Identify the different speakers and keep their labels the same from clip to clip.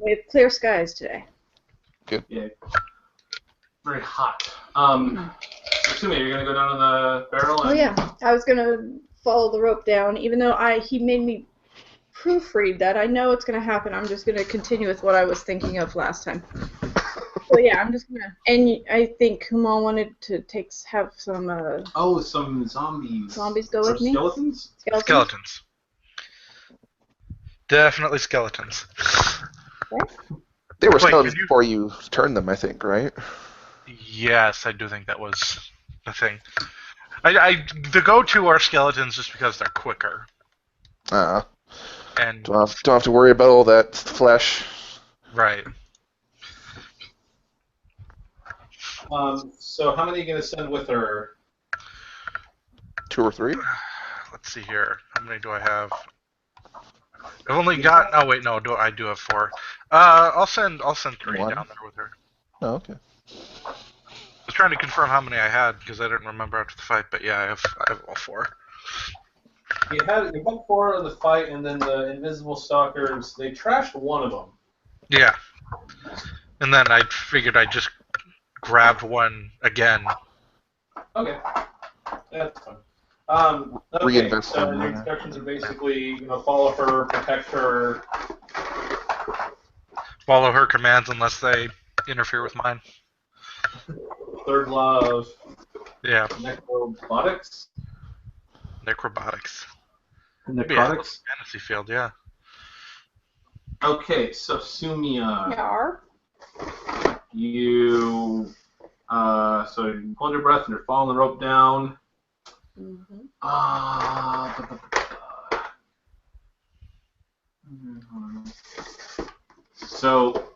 Speaker 1: We have clear skies today.
Speaker 2: Good.
Speaker 3: Yeah. Very hot. Assuming you're gonna go down in the barrel.
Speaker 1: Oh yeah, I was gonna follow the rope down, even though he made me proofread that. I know it's gonna happen. I'm just gonna continue with what I was thinking of last time. So yeah, I'm just gonna. And I think Kumal wanted to have some.
Speaker 3: Some zombies.
Speaker 1: Zombies go with me.
Speaker 3: Skeletons.
Speaker 4: Skeletons. Definitely skeletons.
Speaker 1: Okay.
Speaker 2: They were skeletons before you turned them, I think, right?
Speaker 4: Yes, I do think that was the thing. The go-to are skeletons just because they're quicker. And
Speaker 2: don't have to worry about all that flesh.
Speaker 4: Right.
Speaker 3: So how many are you gonna send with her?
Speaker 2: 2 or 3?
Speaker 4: Let's see here. How many do I have? I've only got. Oh wait, no. I do have 4. I'll send 3 down there with her.
Speaker 2: Oh, okay.
Speaker 4: I was trying to confirm how many I had because I didn't remember after the fight, but yeah, I have all 4.
Speaker 3: You had 4 in the fight, and then the invisible stalkers. They trashed one of them.
Speaker 4: Yeah. And then I figured I'd just grabbed one again.
Speaker 3: Okay. That's fine. Okay,
Speaker 2: Reinvest
Speaker 3: so
Speaker 2: them.
Speaker 3: the instructions are basically, follow her, protect her.
Speaker 4: Follow her commands unless they interfere with mine.
Speaker 3: Third law of
Speaker 4: Yeah.
Speaker 3: necrobotics.
Speaker 4: Necrobotics.
Speaker 3: Necrotics?
Speaker 4: Yeah, fantasy field, yeah.
Speaker 3: Okay, so Sumia.
Speaker 1: Yar.
Speaker 3: You hold your breath and you're following the rope down.
Speaker 1: Mm-hmm.
Speaker 3: So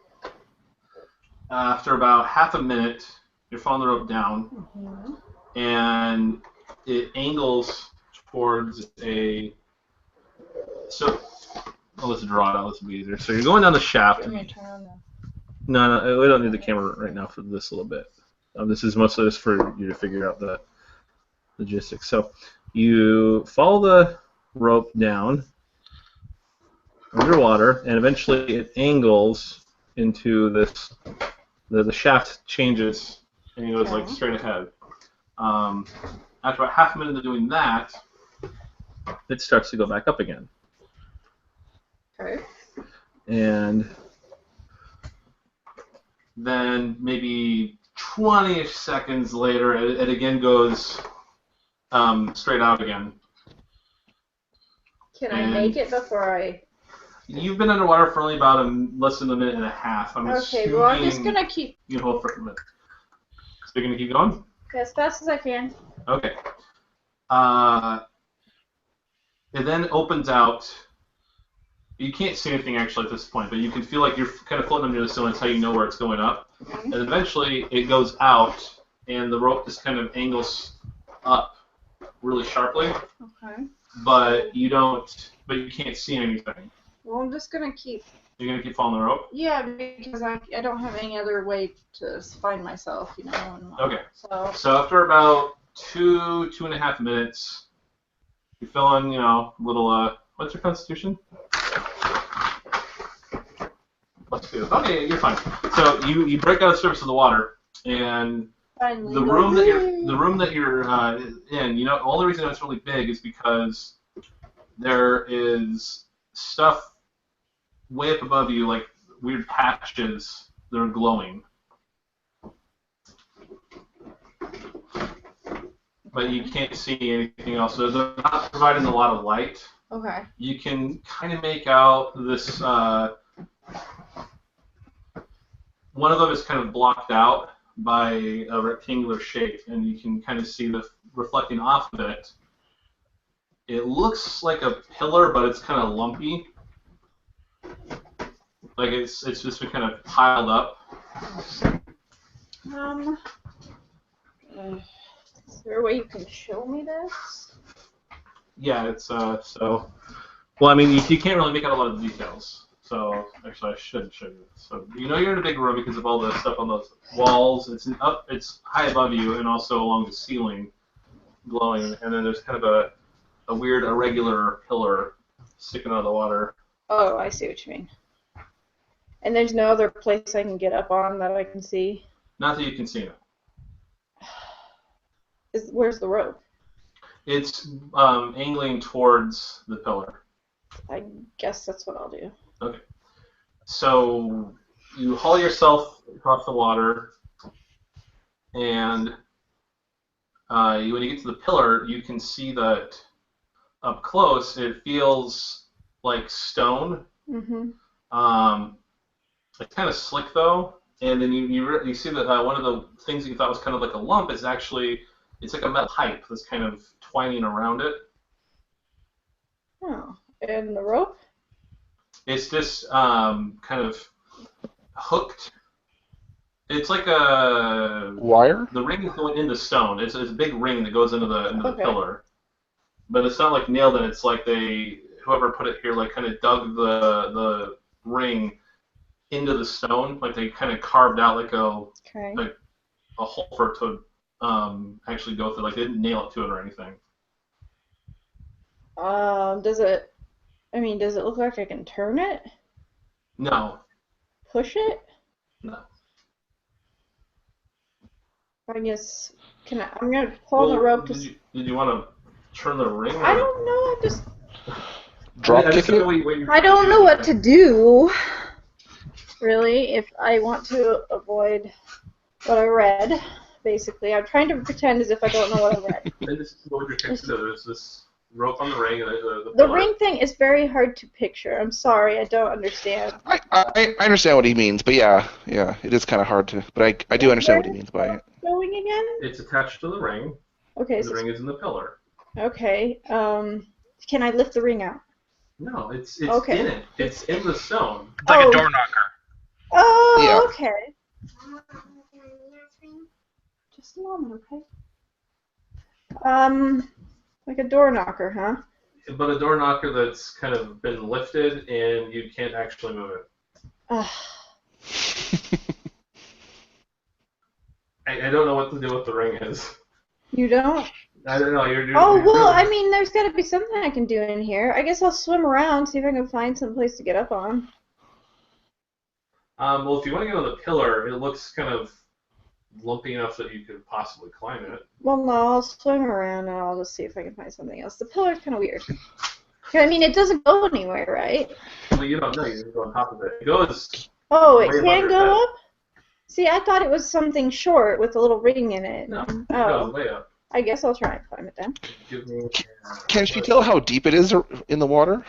Speaker 3: after about half a minute, you're following the rope down, and it angles towards a. So let's draw it out. Let's be easier. So you're going down the shaft. No, we don't need the camera right now for this a little bit. This is mostly just for you to figure out the logistics. So you follow the rope down underwater, and eventually it angles into this. The shaft changes, and it goes like straight ahead. After about half a minute of doing that, it starts to go back up again.
Speaker 1: Okay.
Speaker 3: And then maybe 20-ish seconds later, it again goes straight out again.
Speaker 1: Can I make it before I...
Speaker 3: You've been underwater for only about less than a minute and a half.
Speaker 1: Okay, well, I'm just going to keep...
Speaker 3: You hold for a minute. So you're going to keep going?
Speaker 1: As fast as I can.
Speaker 3: Okay. It then opens out. You can't see anything actually at this point, but you can feel like you're kind of floating under the ceiling. That's how you know where it's going up. And eventually it goes out, and the rope just kind of angles up really sharply.
Speaker 1: Okay.
Speaker 3: But you can't see anything.
Speaker 1: Well, I'm just going to keep...
Speaker 3: You're going to keep following the rope?
Speaker 1: Yeah, because I don't have any other way to find myself,
Speaker 3: Okay. So after about 2.5 minutes, you're feeling, a little, what's your constitution? +2. Okay, you're fine. So you break out of the surface of the water, and
Speaker 1: finally,
Speaker 3: the room that you're in, the only reason it's really big is because there is stuff way up above you, like weird patches that are glowing. But you can't see anything else. So they're not providing a lot of light.
Speaker 1: Okay.
Speaker 3: You can kind of make out this. One of them is kind of blocked out by a rectangular shape, and you can kind of see the reflecting off of it. It looks like a pillar, but it's kind of lumpy. Like it's just been kind of piled up.
Speaker 1: Is there a way you can show me this?
Speaker 3: Yeah, it's so. Well, I mean, you can't really make out a lot of the details. So actually, I should show you. So you're in a big room because of all the stuff on those walls. It's high above you, and also along the ceiling, glowing. And then there's kind of a weird irregular pillar sticking out of the water.
Speaker 1: Oh, I see what you mean. And there's no other place I can get up on that I can see?
Speaker 3: Not that you can see it.
Speaker 1: Where's the rope?
Speaker 3: It's angling towards the pillar.
Speaker 1: I guess that's what I'll do.
Speaker 3: Okay. So you haul yourself across the water, and when you get to the pillar, you can see that up close it feels like stone.
Speaker 1: Mm-hmm.
Speaker 3: It's kind of slick though, and then you see that one of the things that you thought was kind of like a lump is actually it's like a metal pipe that's kind of twining around it.
Speaker 1: Oh, and the rope?
Speaker 3: It's this kind of hooked. It's like a
Speaker 2: Wire?
Speaker 3: The ring is going into stone. It's a big ring that goes into the
Speaker 1: Okay.
Speaker 3: pillar, but it's not like nailed in. It's like whoever put it here like kind of dug the ring into the stone. Like they kind of carved out like
Speaker 1: Okay.
Speaker 3: a hole for it to actually go through. Like they didn't nail it to it or anything.
Speaker 1: Does it look like I can turn it?
Speaker 3: No.
Speaker 1: Push it?
Speaker 3: No.
Speaker 1: I guess, I'm gonna pull on the rope to...
Speaker 3: Did you want to turn the ring?
Speaker 1: I don't know, I just...
Speaker 2: Drop
Speaker 3: I
Speaker 2: kick
Speaker 3: don't know
Speaker 2: it?
Speaker 3: what you're
Speaker 1: I don't know
Speaker 3: doing.
Speaker 1: what to do, really, if I want to avoid what I read, basically. I'm trying to pretend as if I don't know what I read.
Speaker 3: And this is what you're trying to do. There's this rope on the ring and the
Speaker 1: The
Speaker 3: pillar.
Speaker 1: ring thing is very hard to picture. I'm sorry, I don't understand.
Speaker 2: I understand what he means, but yeah, it is kind of hard to. But I do understand what he means by it.
Speaker 1: Going again?
Speaker 3: It's attached to the ring.
Speaker 1: Okay,
Speaker 3: The ring is in the pillar.
Speaker 1: okay. Can I lift the ring out?
Speaker 3: No, it's
Speaker 1: Okay.
Speaker 3: in it. It's in the stone.
Speaker 4: It's like
Speaker 1: Oh.
Speaker 4: a door knocker.
Speaker 1: Oh,
Speaker 2: Yeah.
Speaker 1: okay. Just a moment, okay? Like a door knocker, huh?
Speaker 3: But a door knocker that's kind of been lifted and you can't actually move it.
Speaker 1: Ugh.
Speaker 3: I don't know what to do with the ring is.
Speaker 1: You don't?
Speaker 3: I don't know. You're
Speaker 1: Oh, well,
Speaker 3: really-
Speaker 1: I mean, there's got to be something I can do in here. I guess I'll swim around, see if I can find some place to get up on.
Speaker 3: Well, if you want to get on the pillar, it looks kind of lumpy enough that you could possibly climb it.
Speaker 1: Well, no, I'll swim around and I'll just see if I can find something else. The pillar's kind of weird. I mean, it doesn't go anywhere, right?
Speaker 3: Well, you don't know. You just go on top of it. It goes.
Speaker 1: Oh,
Speaker 3: Way
Speaker 1: it
Speaker 3: above
Speaker 1: can
Speaker 3: your
Speaker 1: go
Speaker 3: head.
Speaker 1: up? See, I thought it was something short with a little ring in it.
Speaker 3: No, it
Speaker 1: Oh,
Speaker 3: goes way up.
Speaker 1: I guess I'll try and climb it then.
Speaker 3: Give me.
Speaker 2: Can she tell how deep it is in the water?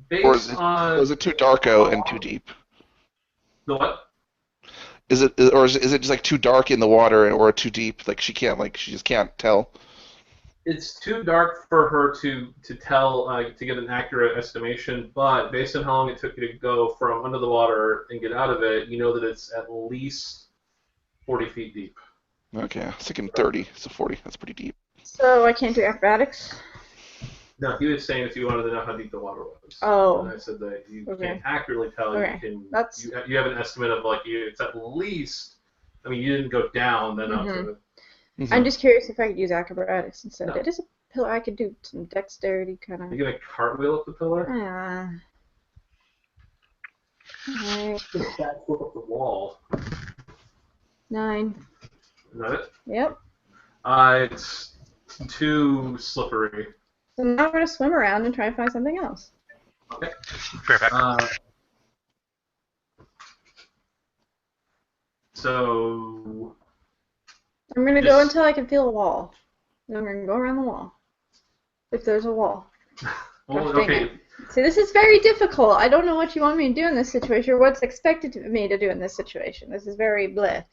Speaker 3: Based
Speaker 2: Or is it,
Speaker 3: on
Speaker 2: or is it too dark out and too deep?
Speaker 3: the what?
Speaker 2: Is it just like too dark in the water or too deep? Like she just can't tell.
Speaker 3: It's too dark for her to tell to get an accurate estimation, but based on how long it took you to go from under the water and get out of it, you know that it's at least 40 feet deep.
Speaker 2: Okay, I was thinking 30, so 40. That's pretty deep.
Speaker 1: So I can't do acrobatics?
Speaker 3: No, he was saying if you wanted to know how deep the water was.
Speaker 1: Oh.
Speaker 3: And I said that you
Speaker 1: Okay.
Speaker 3: can't accurately tell.
Speaker 1: Okay.
Speaker 3: You have an estimate of it's at least. I mean, you didn't go down then up to it.
Speaker 2: Mhm.
Speaker 1: I'm just curious if I could use acrobatics instead.
Speaker 3: No.
Speaker 1: It is a pillar. I could do some dexterity kind of.
Speaker 3: You gonna cartwheel up the pillar?
Speaker 1: Alright.
Speaker 3: Backflip up the wall.
Speaker 1: 9.
Speaker 3: Is that it?
Speaker 1: Yep.
Speaker 3: It's too slippery.
Speaker 1: So now I'm going to swim around and try and find something else.
Speaker 3: Okay.
Speaker 4: Perfect.
Speaker 3: So
Speaker 1: I'm going to go
Speaker 3: Just-
Speaker 1: until I can feel a wall. Then I'm going to go around the wall. If there's a wall.
Speaker 3: well,
Speaker 1: Gosh, dang
Speaker 3: okay.
Speaker 1: it. See, this is very difficult. I don't know what you want me to do in this situation or what's expected of me to do in this situation. This is very bleh.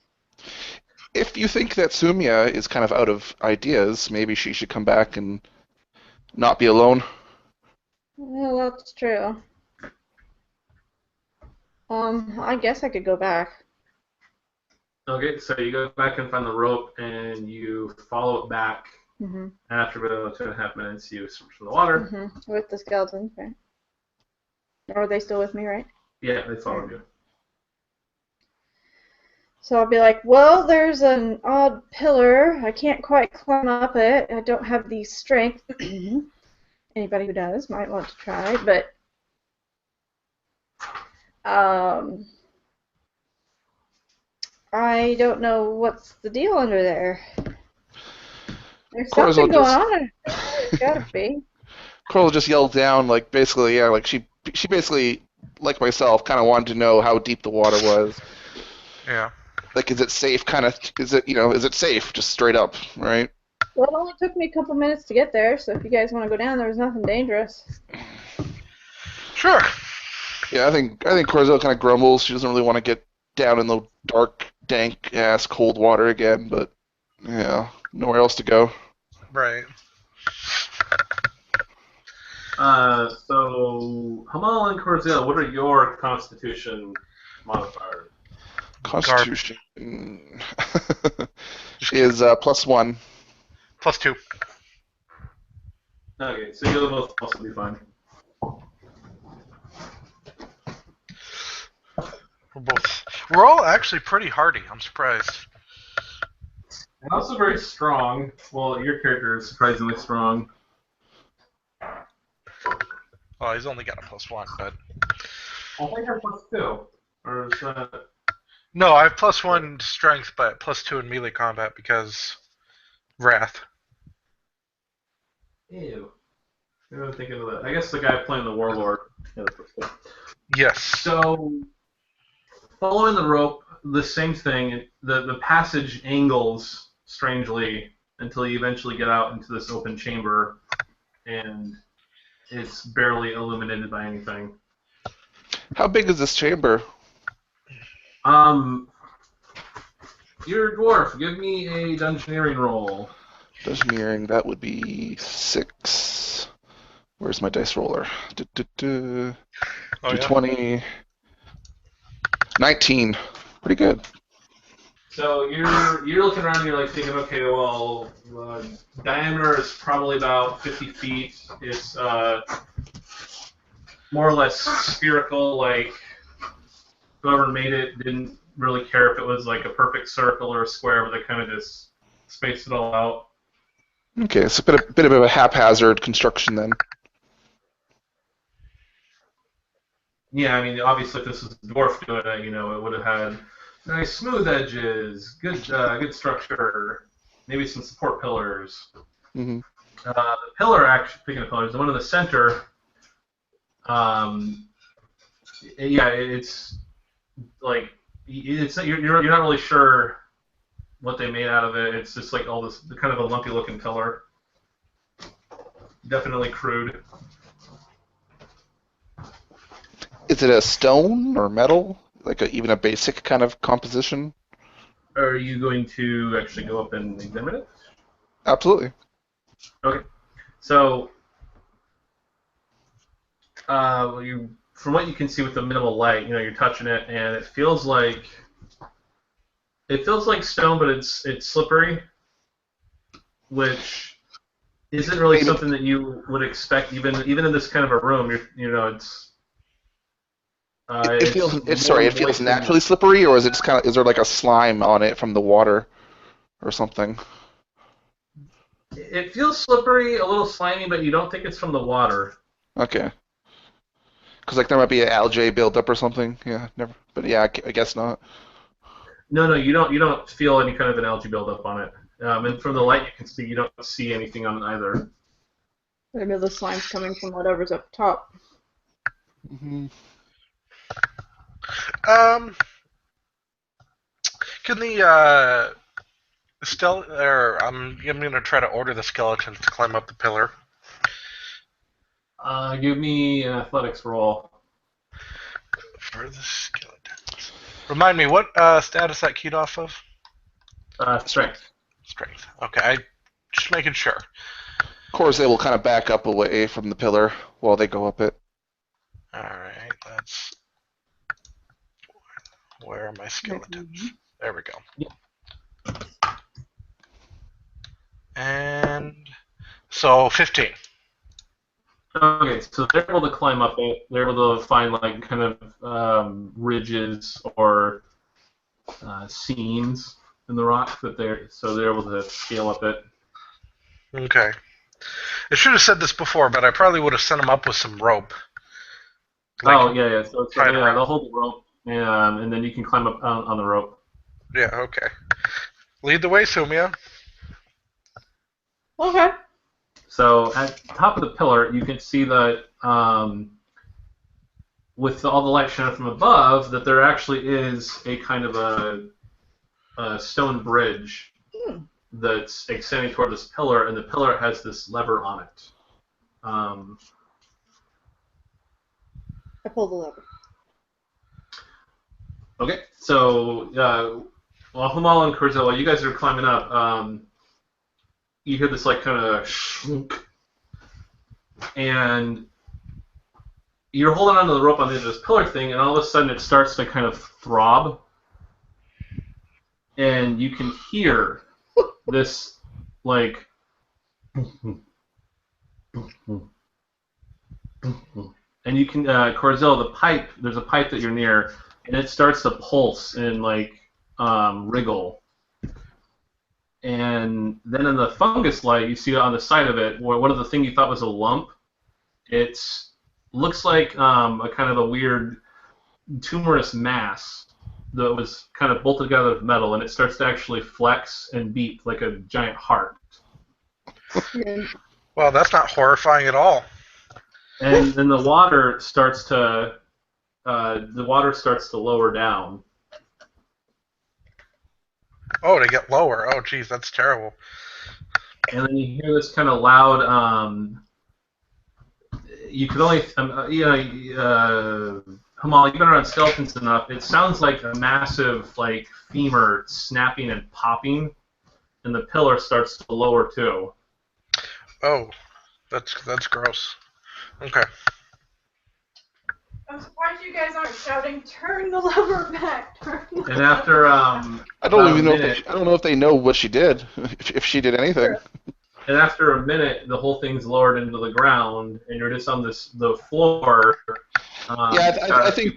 Speaker 2: If you think that Sumya is kind of out of ideas, maybe she should come back and not be alone.
Speaker 1: Well, that's true. I guess I could go back.
Speaker 3: Okay, so you go back and find the rope, and you follow it back.
Speaker 1: Mm-hmm.
Speaker 3: After about 2.5 minutes, you swim from the water.
Speaker 1: Mm-hmm. With the skeletons, right? Are they still with me, right?
Speaker 3: Yeah, they follow you.
Speaker 1: So I'll be like, well, there's an odd pillar. I can't quite climb up it. I don't have the strength. anybody who does might want to try, but I don't know what's the deal under there. There's
Speaker 2: Cora's
Speaker 1: something going
Speaker 2: just
Speaker 1: on. There's gotta be.
Speaker 2: Coral just yelled down, like basically, yeah, like she basically, like myself, kind of wanted to know how deep the water was.
Speaker 4: Yeah.
Speaker 2: Like, is it safe? Kind of, is it safe? Just straight up, right?
Speaker 1: Well, it only took me a couple minutes to get there, so if you guys want to go down, there was nothing dangerous.
Speaker 4: Sure.
Speaker 2: Yeah, I think Corzo kind of grumbles. She doesn't really want to get down in the dark, dank ass cold water again, but yeah, nowhere else to go.
Speaker 4: Right.
Speaker 3: So Hamal and Corzel, what are your Constitution modifiers?
Speaker 2: Constitution is +1.
Speaker 4: +2.
Speaker 3: Okay, so you'll both also be fine.
Speaker 4: We're all actually pretty hardy. I'm surprised.
Speaker 3: And also very strong. Well, your character is surprisingly strong.
Speaker 4: Well, he's only got a +1, but
Speaker 3: I think I'm +2. Or is that...
Speaker 4: no, I have +1 strength, but +2 in melee combat because wrath.
Speaker 3: Ew. I'm thinking of that. I guess the guy playing the warlord. Yeah, that's +2.
Speaker 4: Yes.
Speaker 3: So, following the rope, the same thing. The passage angles strangely until you eventually get out into this open chamber, and it's barely illuminated by anything.
Speaker 2: How big is this chamber?
Speaker 3: You're a dwarf. Give me a dungeoneering roll.
Speaker 2: Dungeoneering, that would be 6. Where's my dice roller?
Speaker 4: Oh, yeah.
Speaker 2: 20. 19. Pretty good.
Speaker 3: So you're looking around and you're like thinking, okay, well, diameter is probably about 50 feet. It's more or less spherical. Like whoever made it didn't really care if it was like a perfect circle or a square, but they kind of just spaced it all out.
Speaker 2: Okay, it's a bit of a haphazard construction then.
Speaker 3: Yeah, I mean, obviously, if this was a dwarf doing it, it would have had nice smooth edges, good structure, maybe some support pillars.
Speaker 2: Mm-hmm.
Speaker 3: The pillar, actually, speaking of pillars, the one in the center, it's like you're not really sure what they made out of it. It's just like all this kind of a lumpy looking pillar. Definitely crude.
Speaker 2: Is it a stone or metal? Like even a basic kind of composition?
Speaker 3: Are you going to actually go up and examine it?
Speaker 2: Absolutely.
Speaker 3: Okay. So, from what you can see with the minimal light, you're touching it, and it feels like stone, but it's slippery, which isn't really something that you would expect, even in this kind of a room. It's.
Speaker 2: It feels naturally slippery, or is it just is there like a slime on it from the water or something?
Speaker 3: It feels slippery, a little slimy, but you don't think it's from the water.
Speaker 2: Okay. Because like there might be an algae buildup or something. Yeah, never. But yeah, I guess not.
Speaker 3: No, you don't feel any kind of an algae buildup on it. And from the light you can see, you don't see anything on it either.
Speaker 1: Maybe the slime's coming from whatever's up top.
Speaker 2: Mm-hmm.
Speaker 4: Can the I'm gonna try to order the skeletons to climb up the pillar.
Speaker 3: Give me an athletics roll.
Speaker 4: For the skeletons. Remind me, what status that keyed off of?
Speaker 3: Strength.
Speaker 4: Strength. Okay, just making sure.
Speaker 2: Of course, they will kind of back up away from the pillar while they go up it.
Speaker 4: Alright, that's... Where are my skeletons? There we go.
Speaker 3: Yeah.
Speaker 4: And... So, 15.
Speaker 3: Okay, so they're able to climb up it. They're able to find, like, kind of ridges or seams in the rock so they're able to scale up it.
Speaker 4: Okay. I should have said this before, but I probably would have sent him up with some rope.
Speaker 3: Yeah. So
Speaker 4: tied around.
Speaker 3: they'll hold the rope, and then you can climb up on the rope.
Speaker 4: Yeah, okay. Lead the way, Sumia.
Speaker 1: Okay.
Speaker 3: So at the top of the pillar, you can see that with all the light shining from above, that there actually is a kind of a stone bridge that's extending toward this pillar, and the pillar has this lever on it.
Speaker 1: I pulled the lever.
Speaker 3: Okay, so while Humal and Kurzel, while you guys are climbing up, you hear this like kind of shunk, and you're holding onto the rope on the end of this pillar thing, and all of a sudden it starts to kind of throb, and you can hear this like and you can Corzel, the pipe, there's a pipe that you're near, and it starts to pulse and like wriggle. And then in the fungus light, you see on the side of it, one of the things you thought was a lump, it looks like a kind of a weird tumorous mass that was kind of bolted together with metal, and it starts to actually flex and beat like a giant heart.
Speaker 4: Well, that's not horrifying at all.
Speaker 3: And then the water starts to lower down.
Speaker 4: Oh, to get lower. Oh, geez, that's terrible.
Speaker 3: And then you hear this kind of loud. You could only, Hamal, you've been around skeletons enough. It sounds like a massive like femur snapping and popping, and the pillar starts to lower too.
Speaker 4: Oh, that's gross. Okay.
Speaker 1: I'm surprised you guys aren't shouting, "Turn the lever back!"
Speaker 3: And after
Speaker 2: I don't know if they know what she did, if she did anything.
Speaker 1: Sure.
Speaker 3: And after a minute, the whole thing's lowered into the ground, and you're just on the floor.
Speaker 2: I think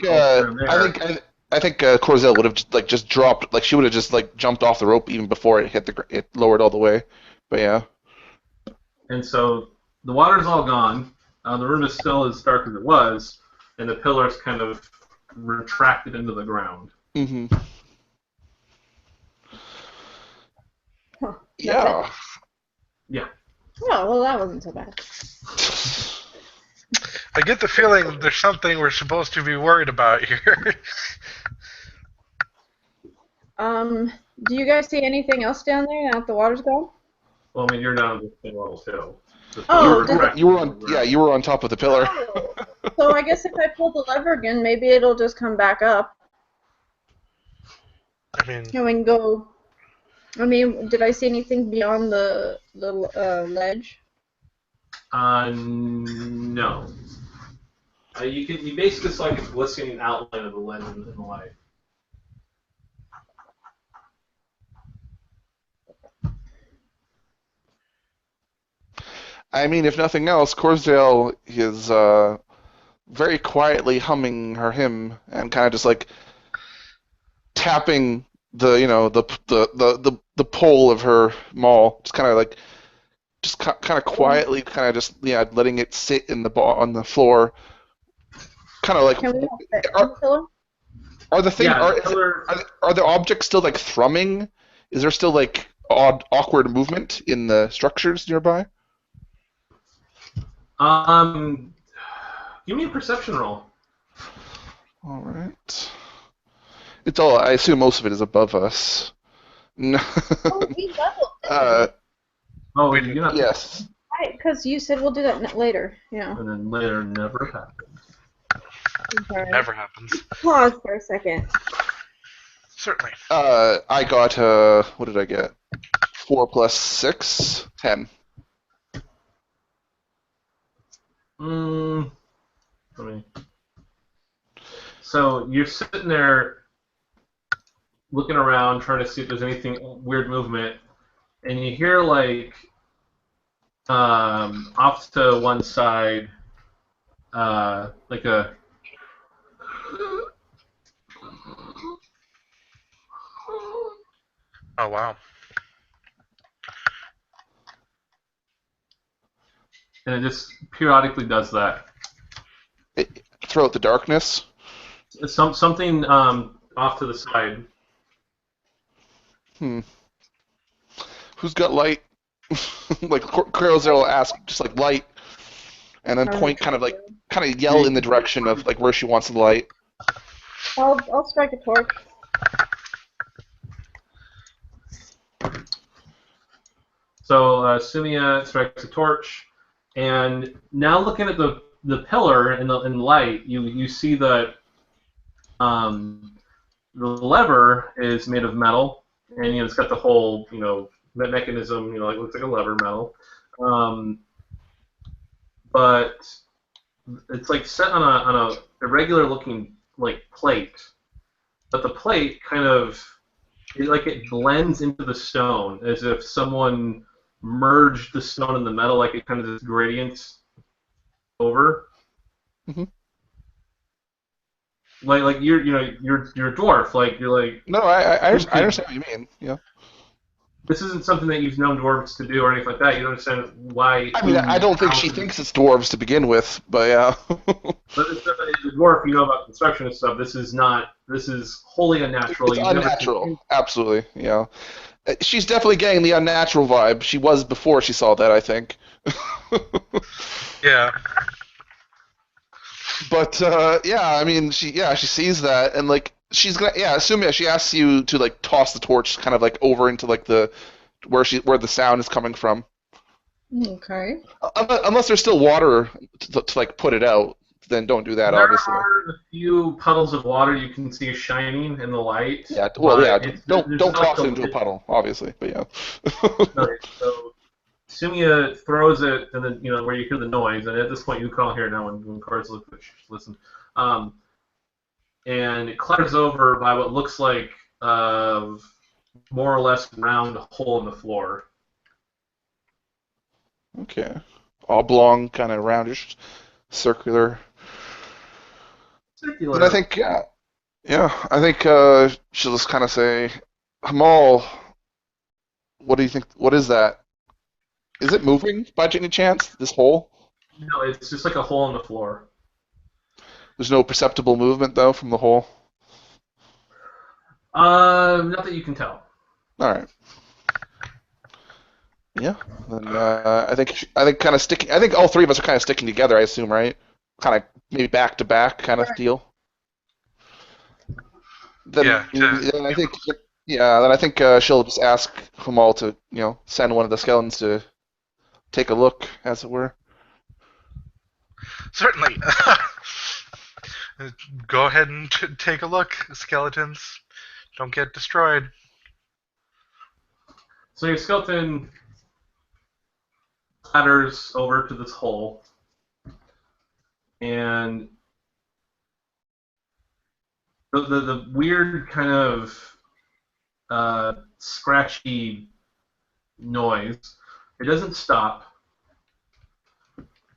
Speaker 2: Corzel would have just dropped, like she would have just like jumped off the rope even before it hit it lowered all the way. But yeah.
Speaker 3: And so the water's all gone. The room is still as dark as it was, and the pillar's kind of retracted into the ground.
Speaker 2: Mm-hmm.
Speaker 1: Huh.
Speaker 2: Yeah.
Speaker 3: Yeah.
Speaker 1: Oh, well, that wasn't so bad.
Speaker 4: I get the feeling there's something we're supposed to be worried about here.
Speaker 1: Do you guys see anything else down there now that the water's gone?
Speaker 3: Well, I mean, you're down at the level too.
Speaker 2: You were on top of the pillar.
Speaker 1: Oh. So I guess if I pull the lever again, maybe it'll just come back up.
Speaker 4: I mean,
Speaker 1: And we can go. I mean, did I see anything beyond the ledge?
Speaker 3: No. You basically saw like a glistening outline of the ledge in the light.
Speaker 2: I mean, if nothing else, Corzel is very quietly humming her hymn and kind of just like tapping the pole of her maul, just kind of like kind of quietly, kind of just letting it sit in on the floor, kind of like.
Speaker 1: Can we fit on the pillar?
Speaker 2: Are the thing
Speaker 3: Yeah,
Speaker 2: are the objects still like thrumming? Is there still like awkward movement in the structures nearby?
Speaker 3: Give me a perception roll.
Speaker 2: All right. It's all. I assume most of it is above us. No.
Speaker 1: Oh, we leveled.
Speaker 3: You're not.
Speaker 2: Yes.
Speaker 1: Right, because you said we'll do that later. Yeah.
Speaker 3: And then later never happened.
Speaker 1: Okay.
Speaker 4: never happens.
Speaker 1: Pause for a second.
Speaker 4: Certainly.
Speaker 2: I got what did I get? 4 plus 6, 10.
Speaker 3: So you're sitting there looking around, trying to see if there's anything weird movement, and you hear like off to one side, like a.
Speaker 4: Oh wow.
Speaker 3: and it just periodically does that.
Speaker 2: Throughout the darkness.
Speaker 3: Something off to the side.
Speaker 2: Who's got light? Like Crozell will ask, just like light, and then point, kind of yell in the direction of like where she wants the light.
Speaker 1: I'll strike a torch.
Speaker 3: So Sumia strikes a torch, and now looking at the pillar in the light, you see that the lever is made of metal, and it's got the whole mechanism, like looks like a lever metal, but it's like set on a irregular looking like plate, but the plate kind of it blends into the stone as if someone merged the stone and the metal, like it kind of just gradients over.
Speaker 2: Mm-hmm.
Speaker 3: Like you're a dwarf, like you're like.
Speaker 2: No, I understand what you mean. Yeah.
Speaker 3: This isn't something that you've known dwarves to do or anything like that. You don't understand why.
Speaker 2: I mean, I don't think she thinks it's dwarves to begin with, but yeah.
Speaker 3: But as a dwarf, you know about construction and stuff. This is not. This is wholly unnatural.
Speaker 2: It's unnatural. Absolutely, yeah. She's definitely getting the unnatural vibe. She was before she saw that, I think.
Speaker 4: Yeah.
Speaker 2: But yeah, I mean, she sees that, and like she's gonna assume she asks you to like toss the torch kind of like over into like the where the sound is coming from.
Speaker 1: Okay.
Speaker 2: Unless there's still water to like put it out, then don't do that.
Speaker 3: There
Speaker 2: Obviously.
Speaker 3: are a few puddles of water you can see shining in the light.
Speaker 2: Yeah. Well, yeah. Don't toss
Speaker 3: also,
Speaker 2: it into a puddle, obviously. But yeah.
Speaker 3: Okay, so Sumia throws it, and then where you hear the noise, and at this point you can all hear it now when cards listen. And it clatters over by what looks like more or less round hole in the floor.
Speaker 2: Okay. Oblong, kind of roundish, circular. And I think, I think she'll just kind of say, Hamal, what do you think? What is that? Is it moving by any chance? This hole?
Speaker 3: No, it's just like a hole in the floor.
Speaker 2: There's no perceptible movement though from the hole.
Speaker 3: Not that you can tell.
Speaker 2: All right. Yeah. Then I think kind of sticking. I think all three of us are kind of sticking together. I assume, right? Kind of maybe back to back kind of deal. Then,
Speaker 4: Yeah.
Speaker 2: Then I think. Yeah. Then I think she'll just ask Hamal to send one of the skeletons to take a look, as it were.
Speaker 4: Certainly. Go ahead and take a look. Skeletons don't get destroyed.
Speaker 3: So your skeleton clatters over to this hole, and the weird kind of scratchy noise, it doesn't stop.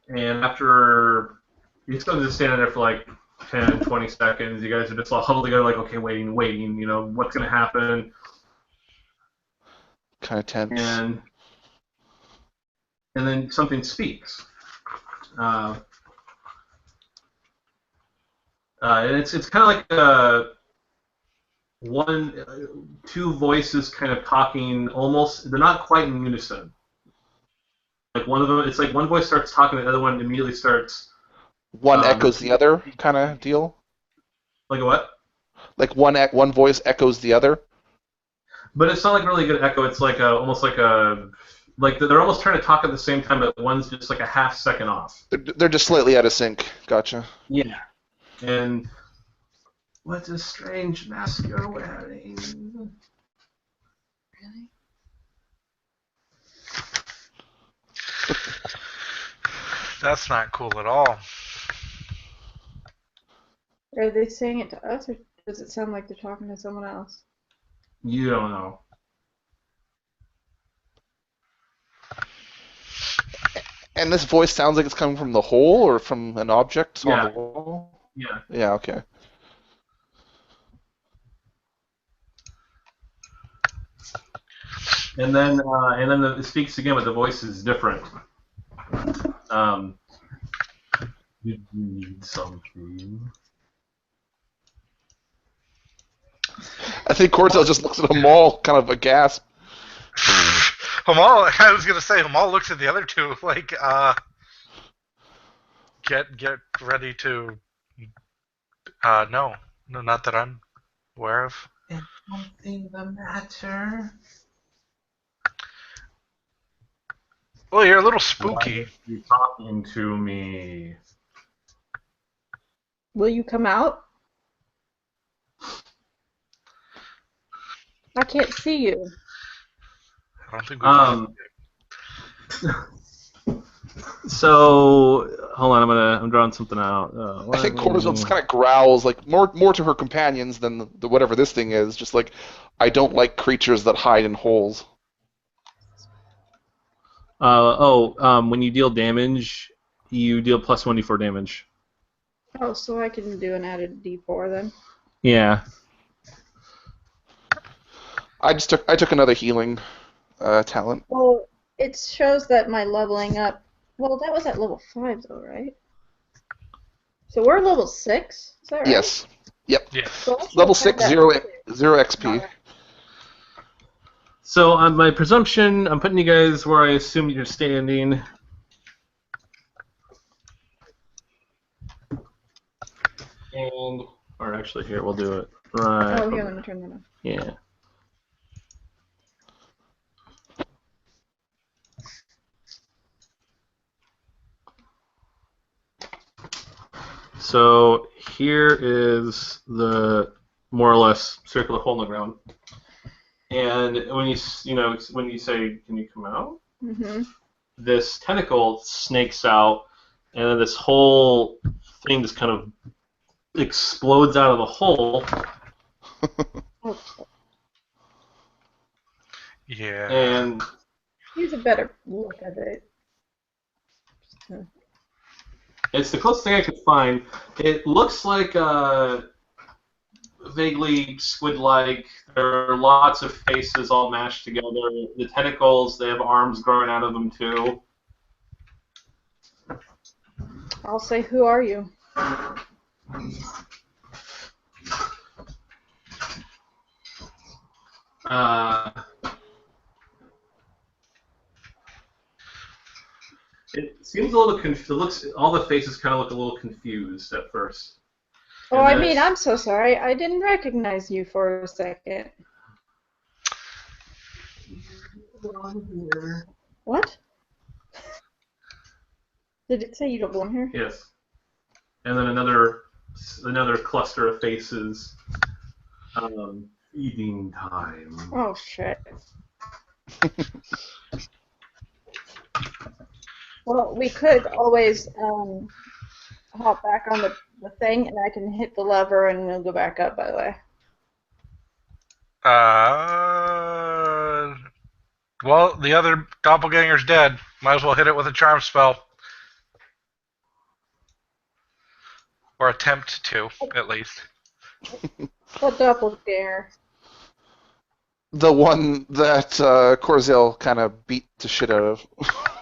Speaker 3: And after you're still just standing there for like 10, 20 seconds, you guys are just all huddled together like, okay, waiting, what's going to happen?
Speaker 2: Kind of tense.
Speaker 3: And then something speaks. And it's kind of like two voices kind of talking almost, they're not quite in unison. Like one of them, it's like one voice starts talking, the other one immediately starts.
Speaker 2: One echoes the other, kind of deal.
Speaker 3: Like a what?
Speaker 2: Like one voice echoes the other.
Speaker 3: But it's not like really a good echo. It's like almost like they're almost trying to talk at the same time, but one's just like a half second off.
Speaker 2: They're just slightly out of sync. Gotcha.
Speaker 3: Yeah. And what a strange mask you're wearing.
Speaker 1: Really?
Speaker 4: That's not cool at all.
Speaker 1: Are they saying it to us, or does it sound like they're talking to someone else?
Speaker 3: You don't know.
Speaker 2: And this voice sounds like it's coming from the hole or from an object on
Speaker 3: Yeah.
Speaker 2: the wall?
Speaker 3: Yeah.
Speaker 2: Yeah, okay.
Speaker 3: And then it speaks again, but the voice is different. Did you need something?
Speaker 2: I think Corzel just looks at them all, kind of aghast.
Speaker 4: Hamal, I was gonna say Hamal looks at the other two like, get ready to. No, not that I'm aware of.
Speaker 3: Is something the matter?
Speaker 4: Well, you're a little
Speaker 3: Why
Speaker 4: spooky.
Speaker 3: are you talking to me?
Speaker 1: Will you come out? I can't see you.
Speaker 4: I don't think we.
Speaker 3: So hold on, I'm drawing something out.
Speaker 2: I think Corzel just kind of growls, like more to her companions than the whatever this thing is. Just like, I don't like creatures that hide in holes.
Speaker 3: When you deal damage, you deal plus 1d4 damage.
Speaker 1: Oh, so I can do an added D4 then.
Speaker 3: Yeah.
Speaker 2: I took another healing talent.
Speaker 1: Well, it shows that my leveling up. Well, that was at level 5 though, right? So we're level 6. Is that right?
Speaker 2: Yes. Yep.
Speaker 4: Yeah.
Speaker 1: So I should
Speaker 2: Level
Speaker 1: have
Speaker 2: 6,
Speaker 1: had
Speaker 2: 0
Speaker 1: that.
Speaker 2: XP.
Speaker 1: Alright.
Speaker 3: So on my presumption, I'm putting you guys where I assume you're standing. Or actually, here, we'll do it. Right.
Speaker 1: Oh, here, let me turn that on.
Speaker 3: Yeah. So here is the more or less circular hole in the ground. And when when you say, "Can you come out?"
Speaker 1: Mm-hmm.
Speaker 3: This tentacle snakes out, and then this whole thing just kind of explodes out of the hole.
Speaker 1: Oh,
Speaker 4: Yeah.
Speaker 3: And
Speaker 1: here's a better look at it.
Speaker 3: it's the closest thing I could find. It looks like vaguely squid-like. There are lots of faces all mashed together. The tentacles, they have arms growing out of them too.
Speaker 1: I'll say, who are you?
Speaker 3: It seems a little confused. All the faces kind of look a little confused at first.
Speaker 1: Oh,
Speaker 3: And
Speaker 1: I
Speaker 3: then
Speaker 1: mean,
Speaker 3: it's-
Speaker 1: I'm so sorry. I didn't recognize you for a second. What? Did it say you don't belong here?
Speaker 3: Yes. And then another cluster of faces. Eating time.
Speaker 1: Oh, shit. Well, we could always hop back on the thing, and I can hit the lever, and we'll go back up, by the way.
Speaker 4: Well, the other doppelganger's dead. Might as well hit it with a charm spell. Or attempt to, at least.
Speaker 1: What doppelganger?
Speaker 2: The one that Corzel kind of beat the shit out of.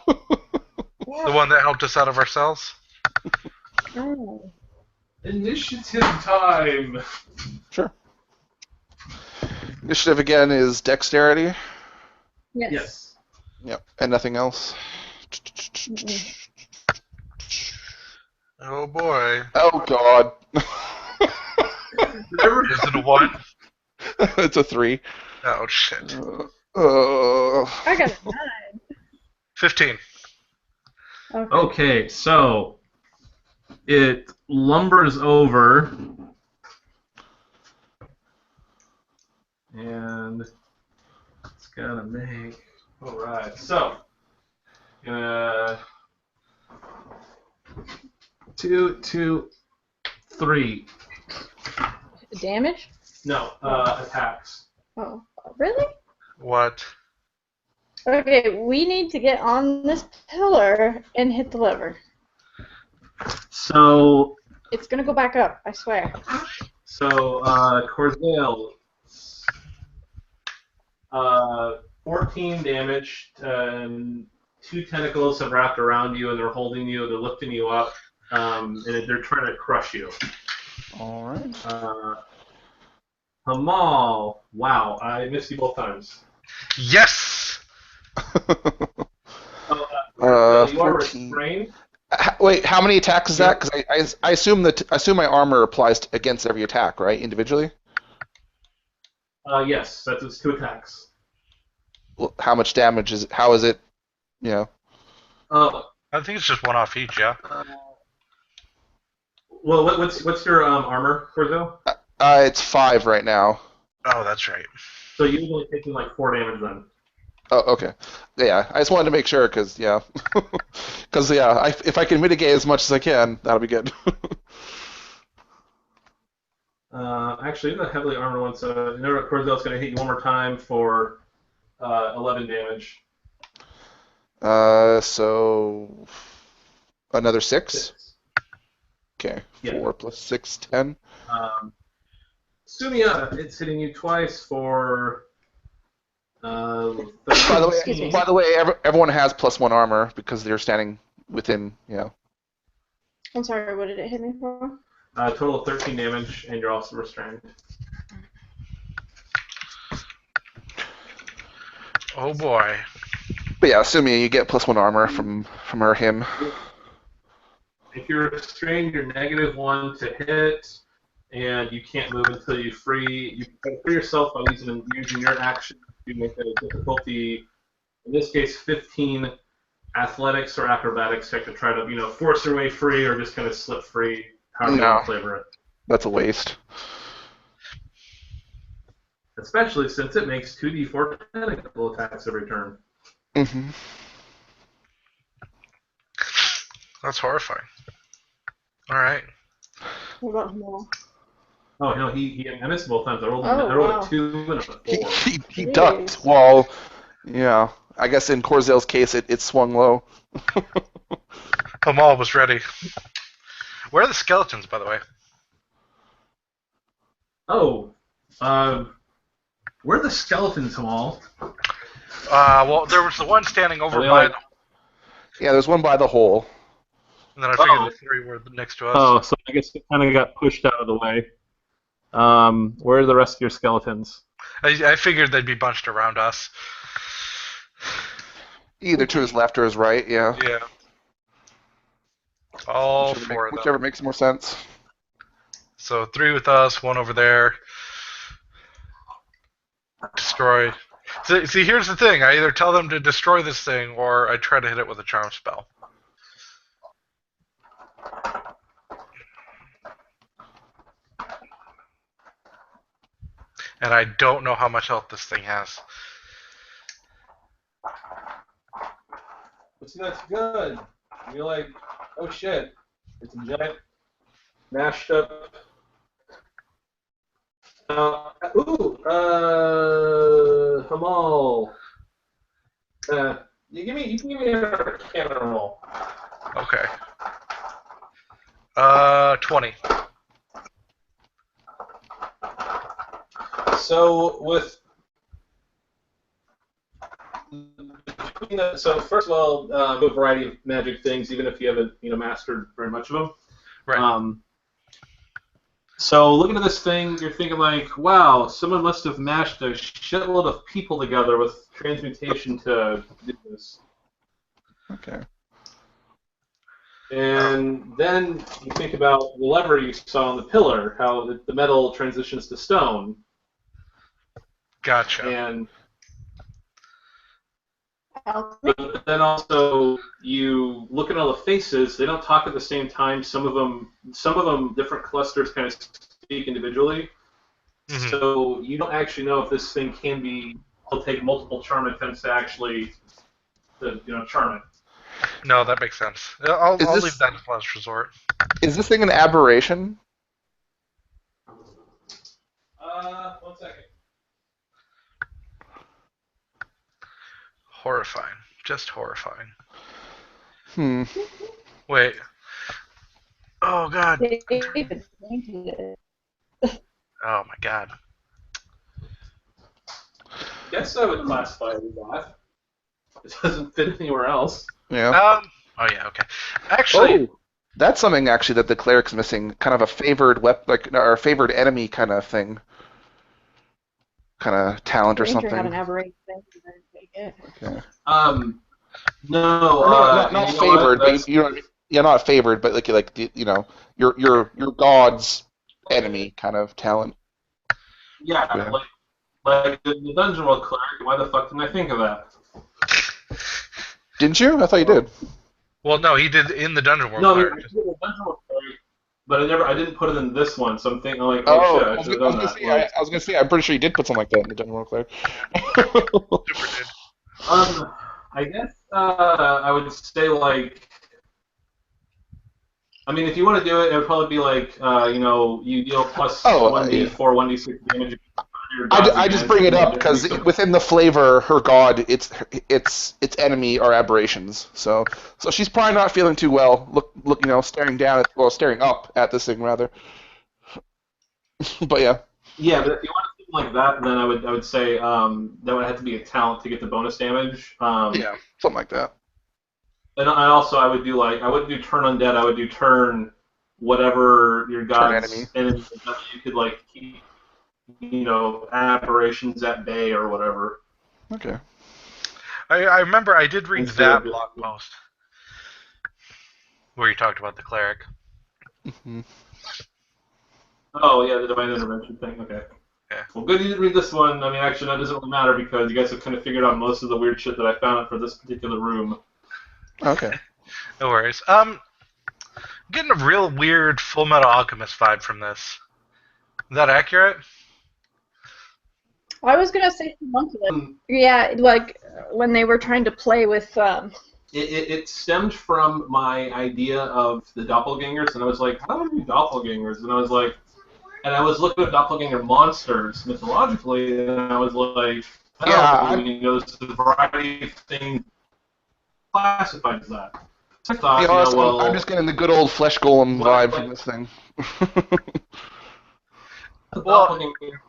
Speaker 4: The one that helped us out of ourselves?
Speaker 1: Oh.
Speaker 3: Initiative time.
Speaker 2: Sure. Initiative again is dexterity.
Speaker 1: Yes.
Speaker 3: Yes.
Speaker 2: Yep. And nothing else.
Speaker 1: Mm-mm.
Speaker 4: Oh boy.
Speaker 2: Oh god.
Speaker 4: Is it a 1?
Speaker 2: It's a 3.
Speaker 4: Oh shit.
Speaker 1: I got a 9.
Speaker 4: 15.
Speaker 1: Okay.
Speaker 3: Okay, so it lumbers over and it's gotta make. Alright, so gonna 2, 3.
Speaker 1: Damage?
Speaker 3: No, attacks.
Speaker 1: Oh, really?
Speaker 4: What?
Speaker 1: Okay, we need to get on this pillar and hit the lever.
Speaker 3: So
Speaker 1: It's gonna go back up, I swear.
Speaker 3: Corzel, 14 damage two tentacles have wrapped around you, and they're holding you. They're lifting you up, and they're trying to crush you.
Speaker 2: All right.
Speaker 3: Hamal. Wow, I missed you both times.
Speaker 4: Yes.
Speaker 3: You are
Speaker 2: 14.
Speaker 3: restrained.
Speaker 2: Wait, how many attacks is that?
Speaker 3: Yeah.
Speaker 2: Because I assume my armor applies against every attack, right? Individually.
Speaker 3: Yes, that's its 2 attacks.
Speaker 2: Well, how much damage is? How is it?
Speaker 3: Uh,
Speaker 4: I think it's just one off each. Yeah.
Speaker 3: well, what's your armor, Corzo?
Speaker 2: It's 5 right now.
Speaker 4: Oh, that's right.
Speaker 3: So you're only taking like 4 damage then.
Speaker 2: Oh, okay. Yeah, I just wanted to make sure because if I can mitigate as much as I can, that'll be good.
Speaker 3: Actually, the heavily armored one. So Corzo's going to hit you one more time for 11 damage.
Speaker 2: So another 6. Okay,
Speaker 3: Yeah.
Speaker 2: 4 plus 6, 10.
Speaker 3: Sumia, it's hitting you twice for.
Speaker 2: By
Speaker 3: 13.
Speaker 2: the way, everyone has +1 armor because they're standing within.
Speaker 1: I'm sorry, what did it hit me for?
Speaker 3: Total of 13 damage, and you're also restrained.
Speaker 4: Oh boy.
Speaker 2: But yeah, assuming you get +1 armor from her him.
Speaker 3: If you're restrained, you're -1 to hit, and you can't move until you free. You can free yourself by using your action to make the difficulty. In this case, 15 athletics or acrobatics check to try to force your way free or just kind of slip free. However you want to flavor it.
Speaker 2: That's a waste.
Speaker 3: Especially since it makes 2d4 tentacle attacks every turn.
Speaker 2: Mm-hmm.
Speaker 4: That's horrifying. All right.
Speaker 1: What about Hamal?
Speaker 3: Oh no, I missed both times. I rolled
Speaker 1: wow.
Speaker 3: a 2 and a 4.
Speaker 2: He ducked while, I guess in Corzel's case it swung low.
Speaker 4: Hamal was ready. Where are the skeletons, by the way?
Speaker 3: Oh, where are the skeletons, Hamal?
Speaker 4: Well, there was the one standing over by.
Speaker 2: Yeah, there's one by the hole.
Speaker 4: And then I figured the 3 were next to us.
Speaker 3: Oh, so I guess it kind of got pushed out of the way. Where are the rest of your skeletons?
Speaker 4: I figured they'd be bunched around us.
Speaker 2: Either to his left or his right, yeah.
Speaker 4: Yeah. All 4 of them.
Speaker 2: Whichever makes more sense.
Speaker 4: So 3 with us, 1 over there. Destroy. See, here's the thing. I either tell them to destroy this thing, or I try to hit it with a charm spell. And I don't know how much health this thing has.
Speaker 3: See, that's good. You're like, oh shit, it's a giant, mashed up. Hamal. You can give me a cannon roll.
Speaker 4: Okay. 20.
Speaker 3: So so first of all, a variety of magic things, even if you haven't mastered very much of them.
Speaker 4: Right.
Speaker 3: So looking at this thing, you're thinking like, wow, someone must have mashed a shitload of people together with transmutation to do this.
Speaker 2: Okay.
Speaker 3: And then you think about the lever you saw on the pillar, how the metal transitions to stone.
Speaker 4: Gotcha.
Speaker 3: And but then also you look at all the faces. They don't talk at the same time. Some of them, different clusters kind of speak individually. Mm-hmm. So you don't actually know if this thing will take multiple charm attempts to actually, charm it.
Speaker 4: No, that makes sense. I'll leave that as last resort.
Speaker 2: Is this thing an aberration?
Speaker 3: 1 second.
Speaker 4: Horrifying. Just horrifying.
Speaker 2: Wait.
Speaker 4: Oh, God.
Speaker 1: David painted it.
Speaker 4: Oh, my God.
Speaker 3: Guess I would classify it as that. It doesn't fit anywhere else.
Speaker 2: Yeah.
Speaker 4: Oh yeah. Okay. Actually,
Speaker 2: That's something actually that the cleric's missing. Kind of a favored or a favored enemy kind of thing. Kind of talent or
Speaker 1: Ranger had
Speaker 2: something.
Speaker 1: an aberration thing. Take it.
Speaker 2: Okay.
Speaker 3: No,
Speaker 2: Or not
Speaker 3: you know what?
Speaker 2: favored, but you know, yeah, not favored, but your god's enemy kind of talent.
Speaker 3: Yeah,
Speaker 2: Yeah.
Speaker 3: like the Dungeon World cleric. Why the fuck didn't I think of that?
Speaker 2: Didn't you? I thought you did.
Speaker 4: well, no, he did in the Dungeon World
Speaker 3: No, I mean,
Speaker 4: cleric.
Speaker 3: I did the Dungeon World cleric, but I didn't put it in this one. So I'm thinking, like, oh
Speaker 2: Oh,
Speaker 3: shit, I should have done that.
Speaker 2: I was gonna say, I'm pretty sure you did put something like that in the Dungeon World Cleric.
Speaker 4: Super did.
Speaker 3: I guess I would say like. I mean, if you want to do it, it would probably be like, you deal plus
Speaker 2: Oh,
Speaker 3: 1d4, 1d6 damage.
Speaker 2: I just bring it up because within the flavor, her god, its enemy are aberrations. So she's probably not feeling too well. Look, staring up at this thing rather. But yeah.
Speaker 3: Yeah, but if you want something like that, then I would say that would have to be a talent to get the bonus damage.
Speaker 2: Yeah, something like that.
Speaker 3: And also I would do I wouldn't do turn undead. I would do turn whatever your
Speaker 2: Turn
Speaker 3: god's
Speaker 2: enemy.
Speaker 3: enemy is that you could keep aberrations at bay or whatever.
Speaker 2: Okay.
Speaker 4: I remember I did read
Speaker 3: Instead
Speaker 4: that
Speaker 3: of just-
Speaker 4: blog post where you talked about the cleric.
Speaker 2: Mm-hmm.
Speaker 3: Oh yeah, the divine intervention thing. Okay.
Speaker 4: Yeah.
Speaker 3: Well, good you didn't read this one. I mean, actually, that doesn't really matter because you guys have kind of figured out most of the weird shit that I found for this particular room.
Speaker 2: Okay.
Speaker 4: No worries. Getting a real weird Full Metal Alchemist vibe from this. Is that accurate?
Speaker 1: I was gonna say homunculus. Yeah, like when they were trying to play with.
Speaker 3: It stemmed from my idea of the doppelgangers, and I was like, how do we do doppelgangers? And I was like, and I was looking at doppelganger monsters mythologically, and I was like, there's a variety of things classified as that. So I thought,
Speaker 2: Be honest, I'm just getting the good old flesh golem vibe from this thing.
Speaker 3: doppelganger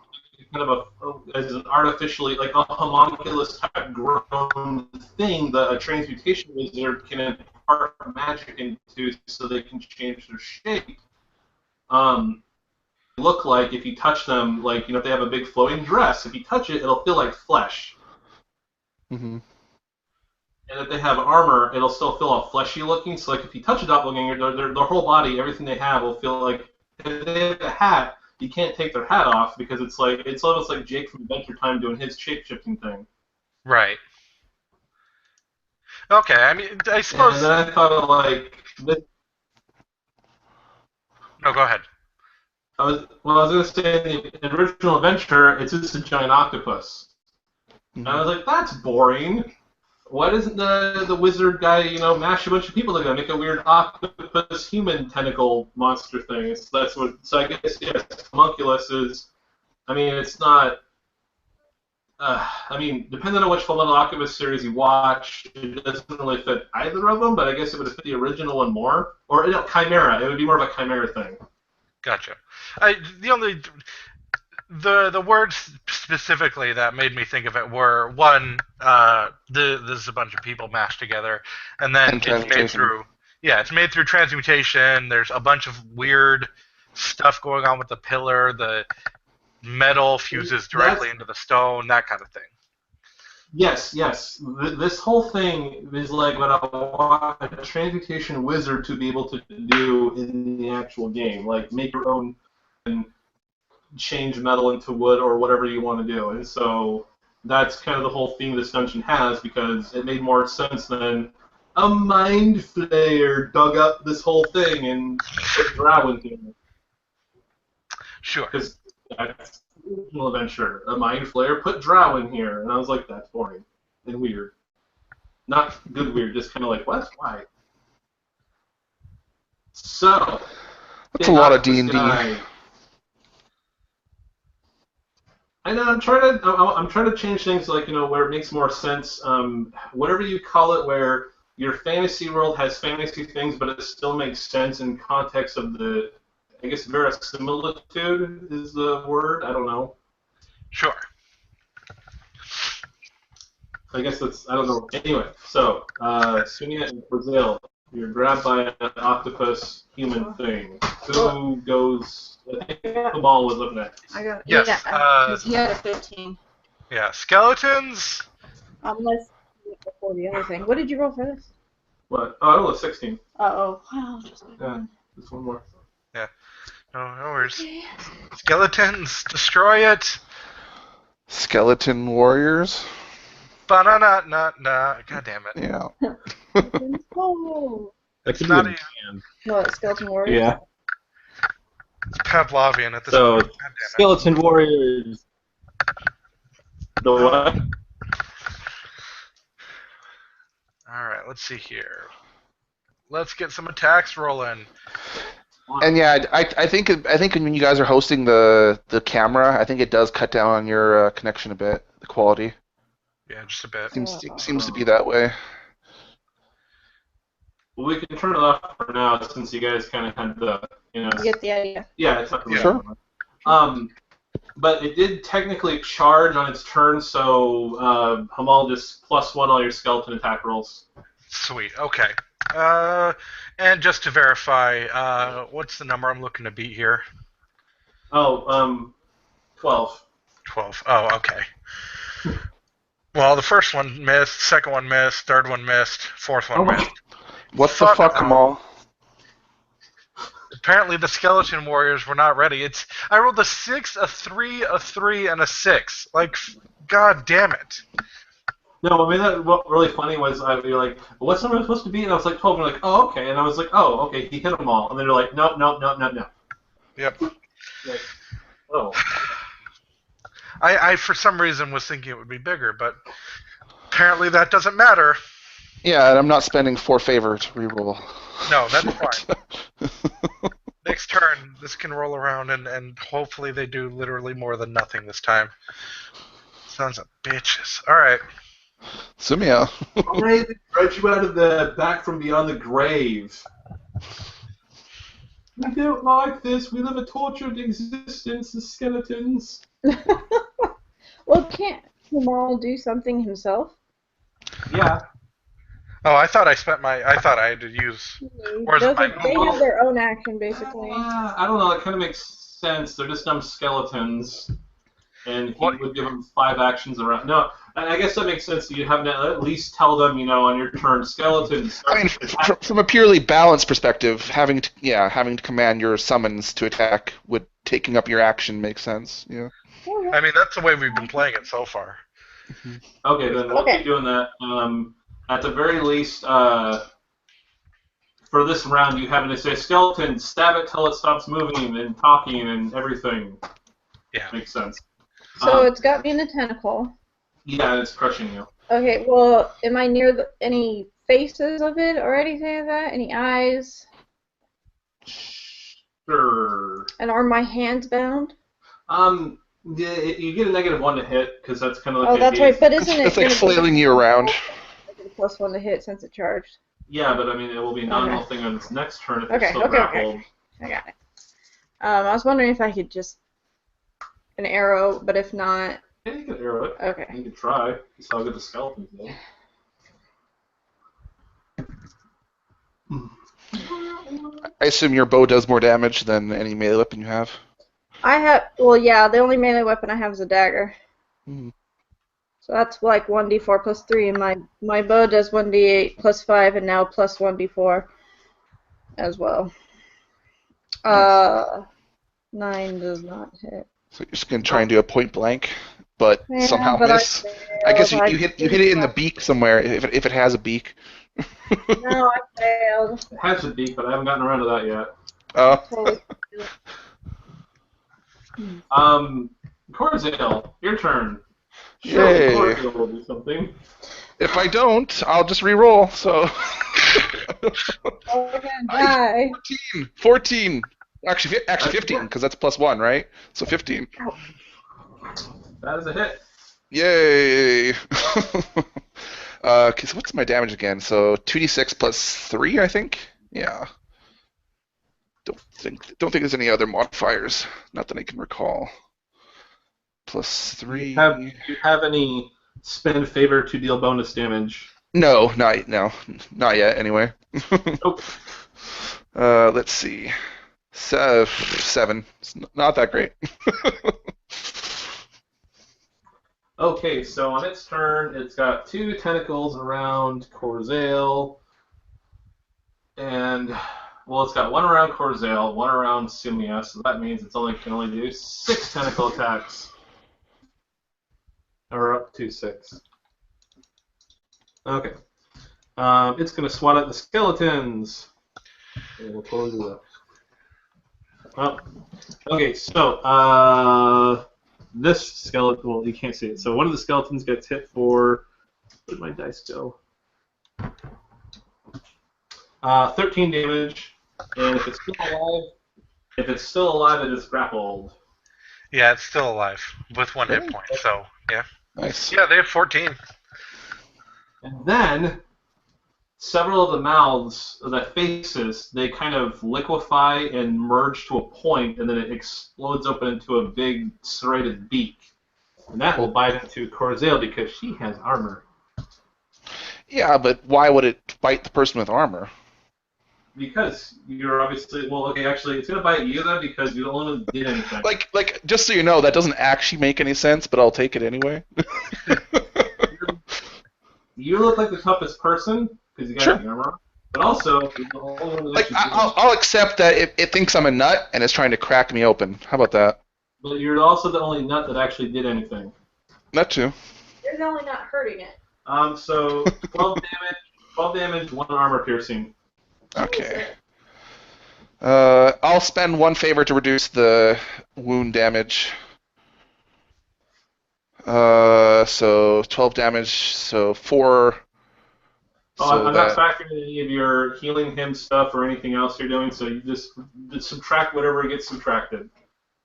Speaker 3: kind of as an artificially a homunculus type grown thing that a transmutation wizard can impart magic into, so they can change their shape. Look like if you touch them, if they have a big flowing dress, if you touch it, it'll feel like flesh.
Speaker 2: Mm-hmm.
Speaker 3: And if they have armor, it'll still feel all fleshy looking. So if you touch a doppelganger, their whole body, everything they have, will feel like if they have a hat. You can't take their hat off because it's almost like Jake from Adventure Time doing his shape-shifting thing.
Speaker 4: Right. Okay, I mean, I suppose...
Speaker 3: And then I thought of this.
Speaker 4: No, go ahead.
Speaker 3: I was going to say in the original adventure, it's just a giant octopus.
Speaker 2: Mm-hmm.
Speaker 3: And I was like, that's boring. Why doesn't the wizard guy, mash a bunch of people together, make a weird octopus human tentacle monster thing? So I guess, yes, homunculus is, I mean, it's not, depending on which Fullmetal Alchemist series you watch, it doesn't really fit either of them, but I guess it would fit the original one more. Or, Chimera, it would be more of a Chimera thing.
Speaker 4: Gotcha. The words specifically that made me think of it were one, there's a bunch of people mashed together, and then it's made through transmutation. There's a bunch of weird stuff going on with the pillar. The metal fuses directly into the stone, that kind of thing.
Speaker 3: Yes. This whole thing is like what I want a transmutation wizard to be able to do in the actual game, like make your own and change metal into wood or whatever you want to do. And so that's kind of the whole theme this dungeon has, because it made more sense than a mind flayer dug up this whole thing and put drow into it.
Speaker 4: Sure.
Speaker 3: Because that's the original adventure. A mind flayer put drow in here. And I was like, that's boring and weird. Not good weird, just kind of like, what? Why? So
Speaker 2: that's a lot of D&D.
Speaker 3: I know. I'm trying to change things, where it makes more sense. Whatever you call it, where your fantasy world has fantasy things, but it still makes sense in context of the, I guess, verisimilitude is the word. I don't know.
Speaker 4: Sure.
Speaker 3: I guess that's, I don't know. Anyway, so, Sunia and Brazil, you're grabbed by an octopus human thing. Who goes, I think the ball was up next.
Speaker 1: I got
Speaker 4: Yes,
Speaker 1: because he had a 15.
Speaker 4: Yeah, skeletons.
Speaker 1: Unless before the other thing. What did you roll for this?
Speaker 3: What? Oh, I rolled a 16.
Speaker 1: Oh, wow, just
Speaker 3: Yeah, just one more.
Speaker 4: No worries. Skeletons, destroy it.
Speaker 2: Skeleton warriors.
Speaker 4: Ba-na-na-na-na. God damn it.
Speaker 2: Yeah.
Speaker 1: Oh.
Speaker 3: That
Speaker 4: It's
Speaker 3: could
Speaker 4: not
Speaker 3: be a
Speaker 4: even-
Speaker 3: man.
Speaker 1: What, Skeleton Warriors?
Speaker 3: Yeah.
Speaker 4: It's Pavlovian at this
Speaker 3: So,
Speaker 4: point. God damn it.
Speaker 3: Skeleton Warriors. The what?
Speaker 4: Alright, let's see here. Let's get some attacks rolling.
Speaker 2: And yeah, I think when you guys are hosting the camera, I think it does cut down on your connection a bit, the quality.
Speaker 4: Yeah, just a bit.
Speaker 2: Seems to be that way.
Speaker 3: Well, we can turn it off for now since you guys kind of had the,
Speaker 1: You get the idea.
Speaker 3: Yeah, it's not really
Speaker 2: Sure.
Speaker 3: But it did technically charge on its turn, so Hamal just +1 all your skeleton attack rolls.
Speaker 4: Sweet, okay. And just to verify, what's the number I'm looking to beat here?
Speaker 3: Oh, 12.
Speaker 4: 12. Oh, okay. Well, the first one missed, second one missed, third one missed, fourth one missed.
Speaker 2: What the fuck, Kamal?
Speaker 4: Apparently the skeleton warriors were not ready. I rolled a 6, a 3, a 3, and a 6. Like, god damn it.
Speaker 3: No, I mean, what really funny was you're like, what's number supposed to be? And I was like 12, and you're like, oh, okay. And I was like, oh, okay, he hit them all. And then you're like, no.
Speaker 4: Yep.
Speaker 3: Like, oh.
Speaker 4: I for some reason was thinking it would be bigger, but apparently that doesn't matter.
Speaker 2: Yeah, and I'm not spending 4 favor to reroll.
Speaker 4: No, that's fine. Next turn, this can roll around, and hopefully they do literally more than nothing this time. Sons of bitches. Alright.
Speaker 2: Sumia.
Speaker 3: Alright, they brought you out of the back from beyond the grave. We don't like this. We live a tortured existence as skeletons.
Speaker 1: Well, can't Kamal do something himself?
Speaker 3: Yeah.
Speaker 4: Oh, I thought I had to use... Where's
Speaker 1: They
Speaker 4: my
Speaker 1: have their own action, basically.
Speaker 3: I don't know. That kind of makes sense. They're just dumb skeletons. And he would give them 5 actions around. No, I guess that makes sense. You have to at least tell them, on your turn, skeletons.
Speaker 2: I mean, from a purely balanced perspective, having to command your summons to attack would taking up your action makes sense. Yeah.
Speaker 4: I mean, that's the way we've been playing it so far.
Speaker 3: Okay, then we'll keep doing that. At the very least, for this round, you have to say, skeleton, stab it till it stops moving and talking and everything.
Speaker 4: Yeah.
Speaker 3: Makes sense.
Speaker 1: So it's got me in the tentacle.
Speaker 3: Yeah, it's crushing you.
Speaker 1: Okay, well, am I near any faces of it or anything like that? Any eyes?
Speaker 3: Sure.
Speaker 1: And are my hands bound?
Speaker 3: Yeah, you get a -1 to hit, because that's kind of like...
Speaker 1: Oh, that's right, but isn't it...
Speaker 2: It's like flailing you around.
Speaker 1: +1 to hit since it charged.
Speaker 3: Yeah, but I mean, it will be a nominal thing on its next turn if it's still
Speaker 1: Okay.
Speaker 3: grappled.
Speaker 1: I got it. I was wondering if I could just... an arrow, but if not...
Speaker 3: Yeah, you can arrow it.
Speaker 1: Okay.
Speaker 3: You can try. That's how good the skeletons go.
Speaker 2: I assume your bow does more damage than any melee weapon you have.
Speaker 1: I have... Well, yeah, the only melee weapon I have is a dagger.
Speaker 2: Hmm.
Speaker 1: So that's like 1d4 plus 3, and my bow does 1d8 plus 5, and now plus 1d4 as well. 9 does not hit.
Speaker 2: So you're just gonna try and do a point blank, but
Speaker 1: Yeah,
Speaker 2: somehow
Speaker 1: but
Speaker 2: miss. I guess you hit it in the beak somewhere if it has a beak.
Speaker 1: No, I failed.
Speaker 3: It has a beak, but I haven't gotten around to that yet.
Speaker 1: Totally.
Speaker 3: Corzale, your turn.
Speaker 2: Yay.
Speaker 3: Corzale will do something.
Speaker 2: If I don't, I'll just re-roll. So.
Speaker 1: Oh, die.
Speaker 2: 14. Actually 15, because that's +1, right? So 15.
Speaker 3: That is a hit.
Speaker 2: Yay! Okay, so what's my damage again? So 2d6 plus 3, I think. Yeah. Don't think there's any other modifiers. Not that I can recall. Plus 3.
Speaker 3: Do you have any spend favor to deal bonus damage.
Speaker 2: No, not yet. Anyway.
Speaker 3: Nope.
Speaker 2: Let's see. 7. It's not that great.
Speaker 3: Okay, so on its turn, it's got 2 tentacles around Corzale, and well, it's got 1 around Corzale, 1 around Sumia, so that means it can only do 6 tentacle attacks, or up to 6. Okay, it's gonna swat at the skeletons. Okay, we'll totally do that. Well, okay, so this skeleton, well, you can't see it. So one of the skeletons gets hit for, where did my dice go? 13 damage, and if it's still alive, it is grappled.
Speaker 4: Yeah, it's still alive with 1 hit point. So yeah.
Speaker 2: Nice.
Speaker 4: Yeah, they have 14.
Speaker 3: And then several of the mouths, the faces, they kind of liquefy and merge to a point, and then it explodes open into a big serrated beak. And that will bite into Corzale because she has armor.
Speaker 2: Yeah, but why would it bite the person with armor?
Speaker 3: Because you're obviously, well, okay, actually, it's going to bite you, though, because you don't did anything.
Speaker 2: Like, just so you know, that doesn't actually make any sense, but I'll take it anyway.
Speaker 3: You look like the toughest person, because you got the armor. But also, the only one that
Speaker 2: I'll accept that it thinks I'm a nut and is trying to crack me open. How about that?
Speaker 3: But you're also the only nut that actually did anything.
Speaker 2: That too.
Speaker 1: You're the only not hurting it.
Speaker 3: So 12 damage, 1 armor piercing.
Speaker 2: Okay. I'll spend 1 favor to reduce the wound damage. So 12 damage, so 4.
Speaker 3: I'm not factoring any of your healing him stuff or anything else you're doing, so you just subtract whatever gets subtracted.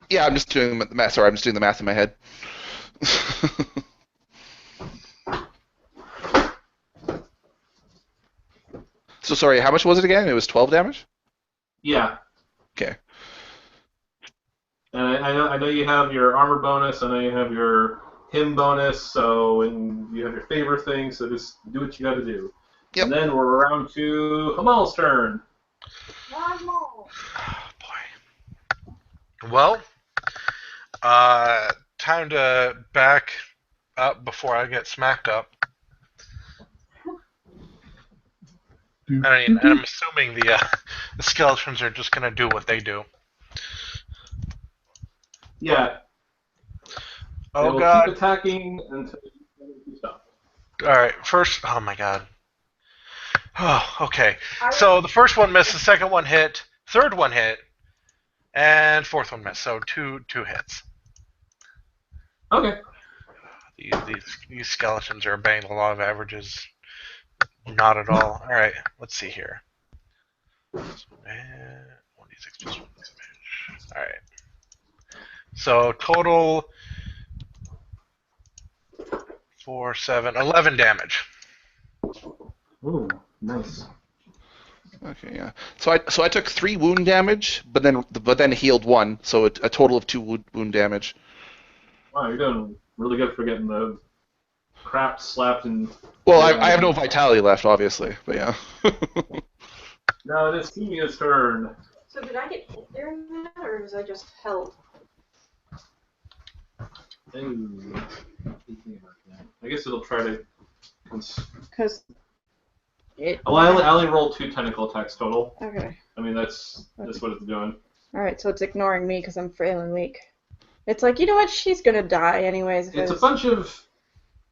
Speaker 2: Yeah, I'm just doing the math. Sorry, I'm just doing the math in my head. So sorry, how much was it again? It was 12 damage?
Speaker 3: Yeah.
Speaker 2: Okay.
Speaker 3: And I know you have your armor bonus. I know you have your him bonus. And you have your favor thing. So just do what you got to do.
Speaker 2: Yep.
Speaker 3: And then we're around to Hamal's turn.
Speaker 1: Normal.
Speaker 4: Oh, boy. Well, time to back up before I get smacked up. I mean, I'm assuming the skeletons are just going to do what they do.
Speaker 3: Yeah.
Speaker 4: Oh,
Speaker 3: they will
Speaker 4: God.
Speaker 3: keep attacking until you stop.
Speaker 4: All right, first... Oh, my God. Oh, okay. So the first one missed, the second one hit, third one hit, and fourth one missed. So two hits.
Speaker 3: Okay.
Speaker 4: These skeletons are obeying the law of averages. Not at all. All right, let's see here. 1d6 plus 1 damage. All right. So total 4, 7, 11 damage.
Speaker 3: Ooh, nice.
Speaker 2: Okay, yeah. So I took 3 wound damage, but then healed 1, so a total of 2 wound damage.
Speaker 3: Wow, you're doing really good for getting the crap slapped in.
Speaker 2: Well, I have no vitality left, obviously, but yeah.
Speaker 3: Now it is Timia's turn.
Speaker 1: So did I get hit during that, or was I just held?
Speaker 3: Ooh. I guess it'll try to.
Speaker 1: Because it.
Speaker 3: Well, I only rolled 2 tentacle attacks total.
Speaker 1: Okay.
Speaker 3: I mean, that's what it's doing.
Speaker 1: Alright, so it's ignoring me because I'm frail and weak. It's like, you know what? She's gonna die anyways.
Speaker 3: It's a bunch of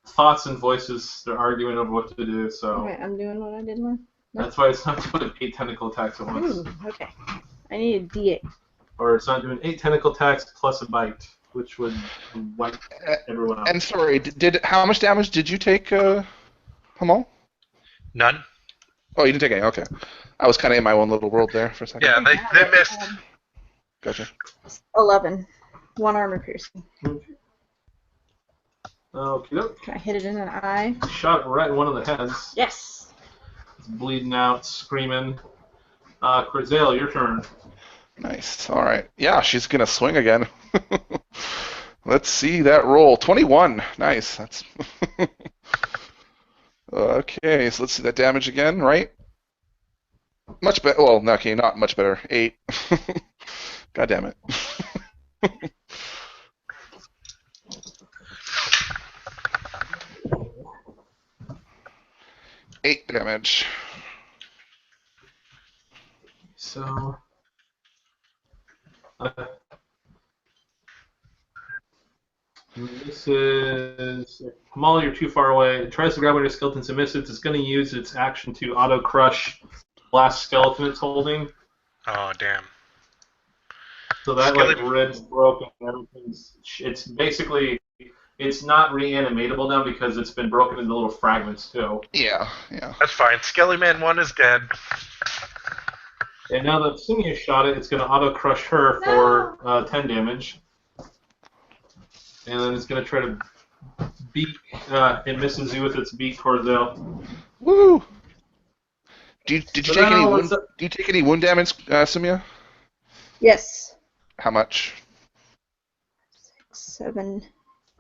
Speaker 3: thoughts and voices. They're arguing over what to do, so.
Speaker 1: Okay, I'm doing what I did now.
Speaker 3: That's why it's not doing 8 tentacle attacks at once.
Speaker 1: Ooh, okay. I need a D8.
Speaker 3: Or it's not doing 8 tentacle attacks plus a bite, which would wipe everyone out.
Speaker 2: And sorry, how much damage did you take, Hamal?
Speaker 4: None.
Speaker 2: Oh, you didn't take any. Okay. I was kind of in my own little world there for a second.
Speaker 4: Yeah, they missed.
Speaker 2: Gotcha.
Speaker 1: 11. 1 armor piercing.
Speaker 3: Okay.
Speaker 1: Can I hit it in an eye?
Speaker 3: Shot it right in one of the heads.
Speaker 1: Yes.
Speaker 3: It's bleeding out, screaming. Corzale, your turn.
Speaker 2: Nice. All right. Yeah, she's gonna swing again. Let's see that roll. 21. Nice. That's okay. So let's see that damage again. Right? Much better. Well, no, okay, not much better. 8. God damn it. 8 damage.
Speaker 3: So, this is Kamal. You're too far away. It tries to grab one of your skeletons and misses. It's going to use its action to auto crush last skeleton it's holding.
Speaker 4: Oh, damn.
Speaker 3: So that rib's broken. Everything's. It's basically. It's not reanimatable now because it's been broken into little fragments too.
Speaker 2: Yeah.
Speaker 4: That's fine. Skellyman 1 is dead.
Speaker 3: And now that Sumia shot it, it's going to auto crush her for 10 damage. And then it's going to try to beat. It misses you with its beak towards out.
Speaker 2: Woo! Did you take any wound damage, Sumia?
Speaker 1: Yes.
Speaker 2: How much?
Speaker 1: 6, 7,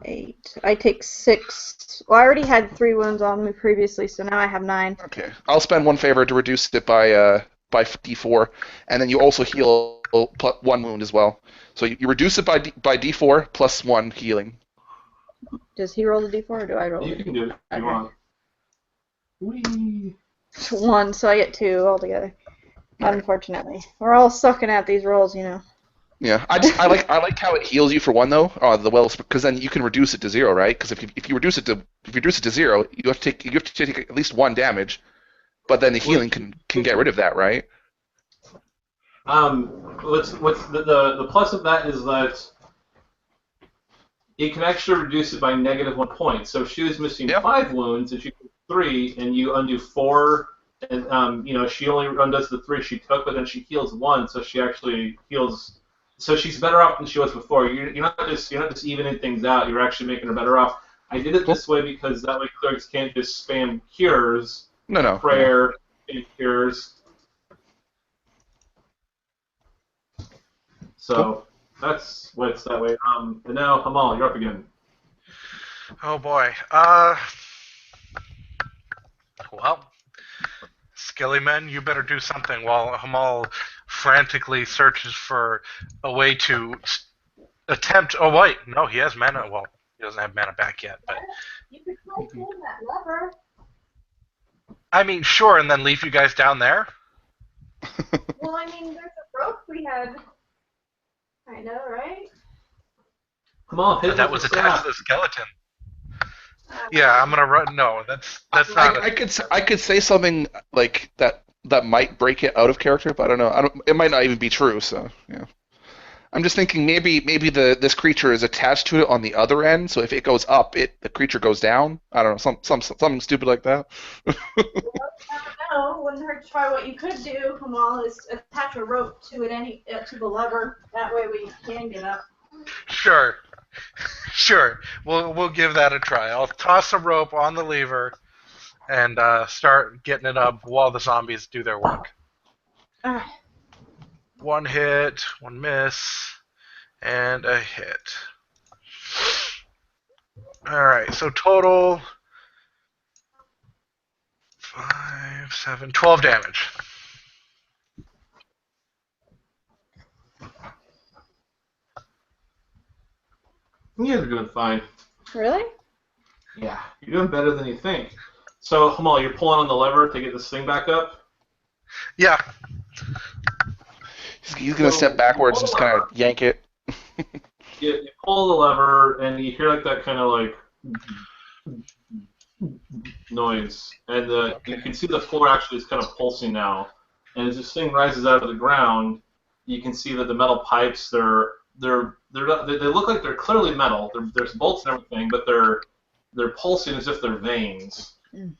Speaker 1: 8. I take 6. Well, I already had 3 wounds on me previously, so now I have 9.
Speaker 2: Okay. I'll spend 1 favor to reduce it by D4, and then you also heal 1 wound as well. So you reduce it by D4 plus 1 healing.
Speaker 1: Does he roll the D4 or do I roll?
Speaker 3: You can do it if you want. Whee!
Speaker 1: 1, so I get 2 altogether. Unfortunately, we're all sucking at these rolls, you know.
Speaker 2: Yeah, I like how it heals you for 1 though. Because then you can reduce it to 0, right? Because if you reduce it to 0, you have to take at least 1 damage, but then the healing can get rid of that, right?
Speaker 3: What's the plus of that is that it can actually reduce it by -1 point. So if she was missing 5 wounds, and she took 3, and you undo 4, and she only undoes the 3 she took, but then she heals 1, so she actually heals. So she's better off than she was before. You're not just evening things out. You're actually making her better off. I did it this way because that way clerics can't just spam cures.
Speaker 2: No.
Speaker 3: Prayer and cures. So that's why it's that way. And now Hamal, you're up again.
Speaker 4: Oh boy. Well, Skillyman, you better do something while Hamal frantically searches for a way to attempt. Oh wait, no, he has mana. Well, he doesn't have mana back yet, but
Speaker 5: You could try pulling that lever.
Speaker 4: I mean, sure, and then leave you guys down there.
Speaker 5: Well, I mean, there's a rope we had. I know, right?
Speaker 3: Hamal, hit
Speaker 4: That
Speaker 3: with
Speaker 4: was
Speaker 3: the
Speaker 4: attached
Speaker 3: staff.
Speaker 4: to the skeleton. Yeah, I'm gonna run. No, that's not.
Speaker 2: I could say something like that might break it out of character, but I don't know. It might not even be true. So yeah, I'm just thinking maybe this creature is attached to it on the other end. So if it goes up, the creature goes down. I don't know, something stupid like that.
Speaker 5: Well, you never know. Wouldn't hurt to try. What you could do, Kamal, is attach a rope to it, to the lever. That way we can get up.
Speaker 4: Sure. We'll give that a try. I'll toss a rope on the lever and start getting it up while the zombies do their work. 1 hit, 1 miss, and a hit. Alright, so total 5, 7, 12 damage.
Speaker 3: You guys are doing fine.
Speaker 1: Really?
Speaker 3: Yeah, you're doing better than you think. So Hamal, you're pulling on the lever to get this thing back up.
Speaker 4: Yeah.
Speaker 2: He's gonna step backwards and just kind of yank it.
Speaker 3: You pull the lever and you hear like that kind of like noise, and you can see the floor actually is kind of pulsing now. And as this thing rises out of the ground, you can see that the metal pipes they look like they're clearly metal. There's bolts and everything, but they're pulsing as if they're veins.
Speaker 1: Mm.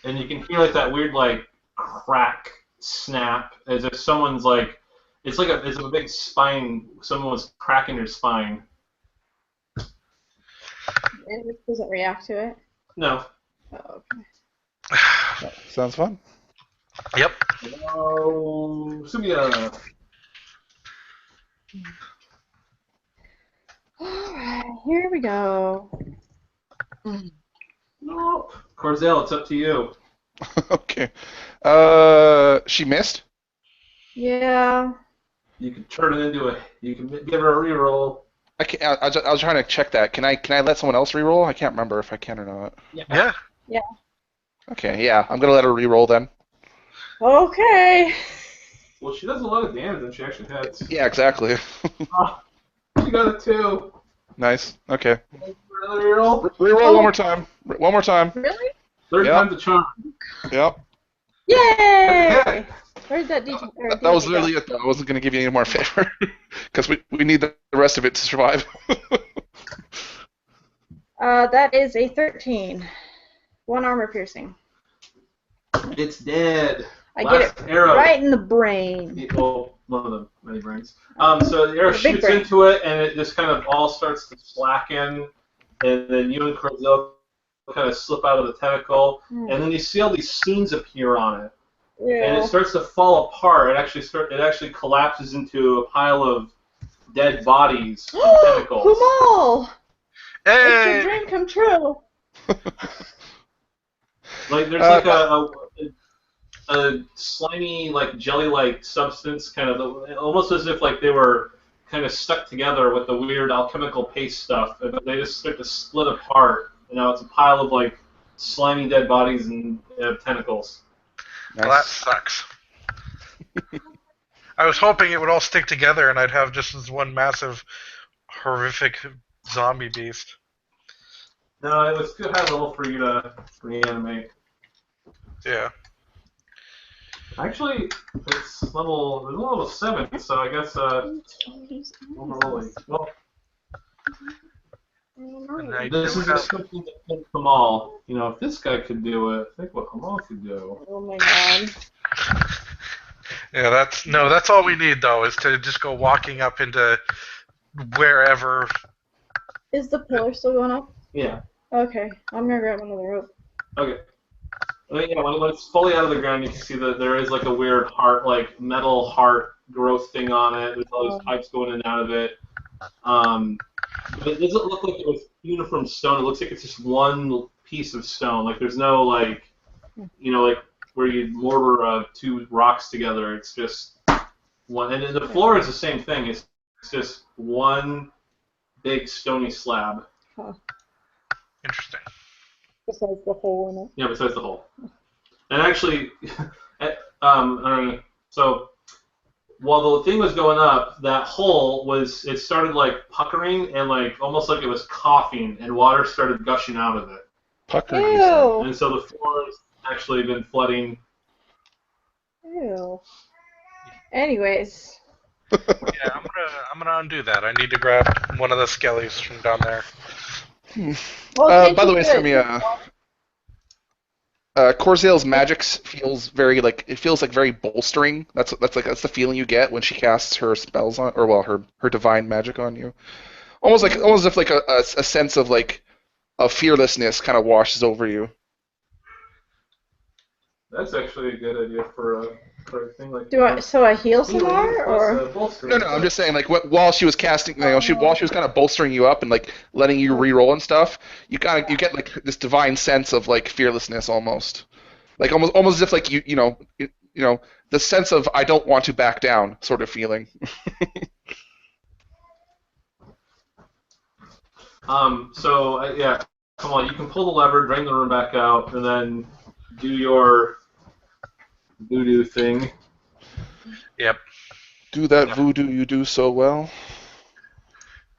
Speaker 3: And you can hear like that weird like crack snap as if someone's like it's a big spine. Someone was cracking their spine.
Speaker 1: And this doesn't react to it?
Speaker 3: No.
Speaker 1: Oh, okay.
Speaker 2: Sounds fun.
Speaker 4: Yep.
Speaker 3: Sumia.
Speaker 1: here we go.
Speaker 3: Nope. Corzel, it's up to you.
Speaker 2: Okay. She missed.
Speaker 1: Yeah.
Speaker 3: You can turn it into a. You can give her a reroll.
Speaker 2: I can I was trying to check that. Can I let someone else reroll? I can't remember if I can or not.
Speaker 4: Yeah.
Speaker 2: Okay, yeah, I'm gonna let her reroll then.
Speaker 1: Okay.
Speaker 3: Well, she does a lot of damage when she actually hits.
Speaker 2: Yeah, exactly.
Speaker 3: Oh, she got a 2.
Speaker 2: Nice. Okay.
Speaker 3: Another reroll.
Speaker 2: Reroll one more time. One more time.
Speaker 1: Really?
Speaker 3: Third
Speaker 2: Yep.
Speaker 3: time's a charm.
Speaker 2: Yep.
Speaker 1: Yay! Where's that DJ?
Speaker 2: That was literally it, though. I wasn't gonna give you any more favor because we need the rest of it to survive.
Speaker 1: That is a 13. 1 armor piercing.
Speaker 3: It's dead.
Speaker 1: I
Speaker 3: Last
Speaker 1: get it
Speaker 3: arrow.
Speaker 1: right in the brain.
Speaker 3: Well, one of the many brains. So the arrow
Speaker 1: The big
Speaker 3: shoots
Speaker 1: brain.
Speaker 3: into it, and it just kind of all starts to slacken, and then you and Corzel kind of slip out of the tentacle, and then you see all these scenes appear on it, and it
Speaker 1: Ew.
Speaker 3: starts to fall apart. It actually collapses into a pile of dead bodies and tentacles.
Speaker 1: Kumal! It's
Speaker 4: Hey!
Speaker 1: a dream come true.
Speaker 3: Like there's like a slimy, like jelly-like substance, kind of almost as if like they were kind of stuck together with the weird alchemical paste stuff, and they just start to split apart. And now it's a pile of like slimy dead bodies and tentacles.
Speaker 2: Nice.
Speaker 4: Well, that sucks. I was hoping it would all stick together and I'd have just this one massive, horrific zombie beast.
Speaker 3: No, it was too high level for you to reanimate.
Speaker 4: Yeah.
Speaker 3: Actually, it's level 7, so I guess overall. Well,
Speaker 4: And I
Speaker 3: this
Speaker 4: do
Speaker 3: is
Speaker 4: have-
Speaker 3: something that can Kamal. You know, if this guy could do it, think what Kamal could do.
Speaker 1: Oh my god.
Speaker 4: Yeah, that's all we need though, is to just go walking up into wherever.
Speaker 1: Is the pillar still going up?
Speaker 3: Yeah.
Speaker 1: Okay, I'm gonna grab another rope.
Speaker 3: Okay. Yeah, when it's fully out of the ground, you can see that there is like a weird heart, like metal heart growth thing on it. There's all these pipes going in and out of it. But it doesn't look like it was hewn from stone. It looks like it's just one piece of stone. Like there's no like, you know, like where you mortar 2 rocks together. It's just one. And then the floor is the same thing. It's just one big stony slab.
Speaker 4: Interesting.
Speaker 1: Besides the hole in it.
Speaker 3: Yeah, besides the hole. And actually, I don't know, so while the thing was going up, that hole it started like puckering and like almost like it was coughing, and water started gushing out of it.
Speaker 2: Puckering, you said.
Speaker 1: Ew.
Speaker 3: And so the floor has actually been flooding.
Speaker 1: Ew. Anyways.
Speaker 4: Yeah, I'm gonna undo that. I need to grab one of the skellies from down there.
Speaker 1: Well,
Speaker 2: By the way, Samia, Corzel's magic feels very very bolstering. That's the feeling you get when she casts her spells on, or well, her divine magic on you. Almost as if like a sense of like a fearlessness kind of washes over you.
Speaker 3: That's actually a good idea for a thing like
Speaker 1: So I heal some more, or?
Speaker 2: No, I'm just saying, like, while she was casting, while she was kind of bolstering you up and like letting you re-roll and stuff, you get like this divine sense of like fearlessness almost, like almost as if like you know the sense of I don't want to back down sort of feeling.
Speaker 3: Yeah, come on, you can pull the lever, drain the room back out, and then do your voodoo thing.
Speaker 4: Yep.
Speaker 2: Do that voodoo you do so well.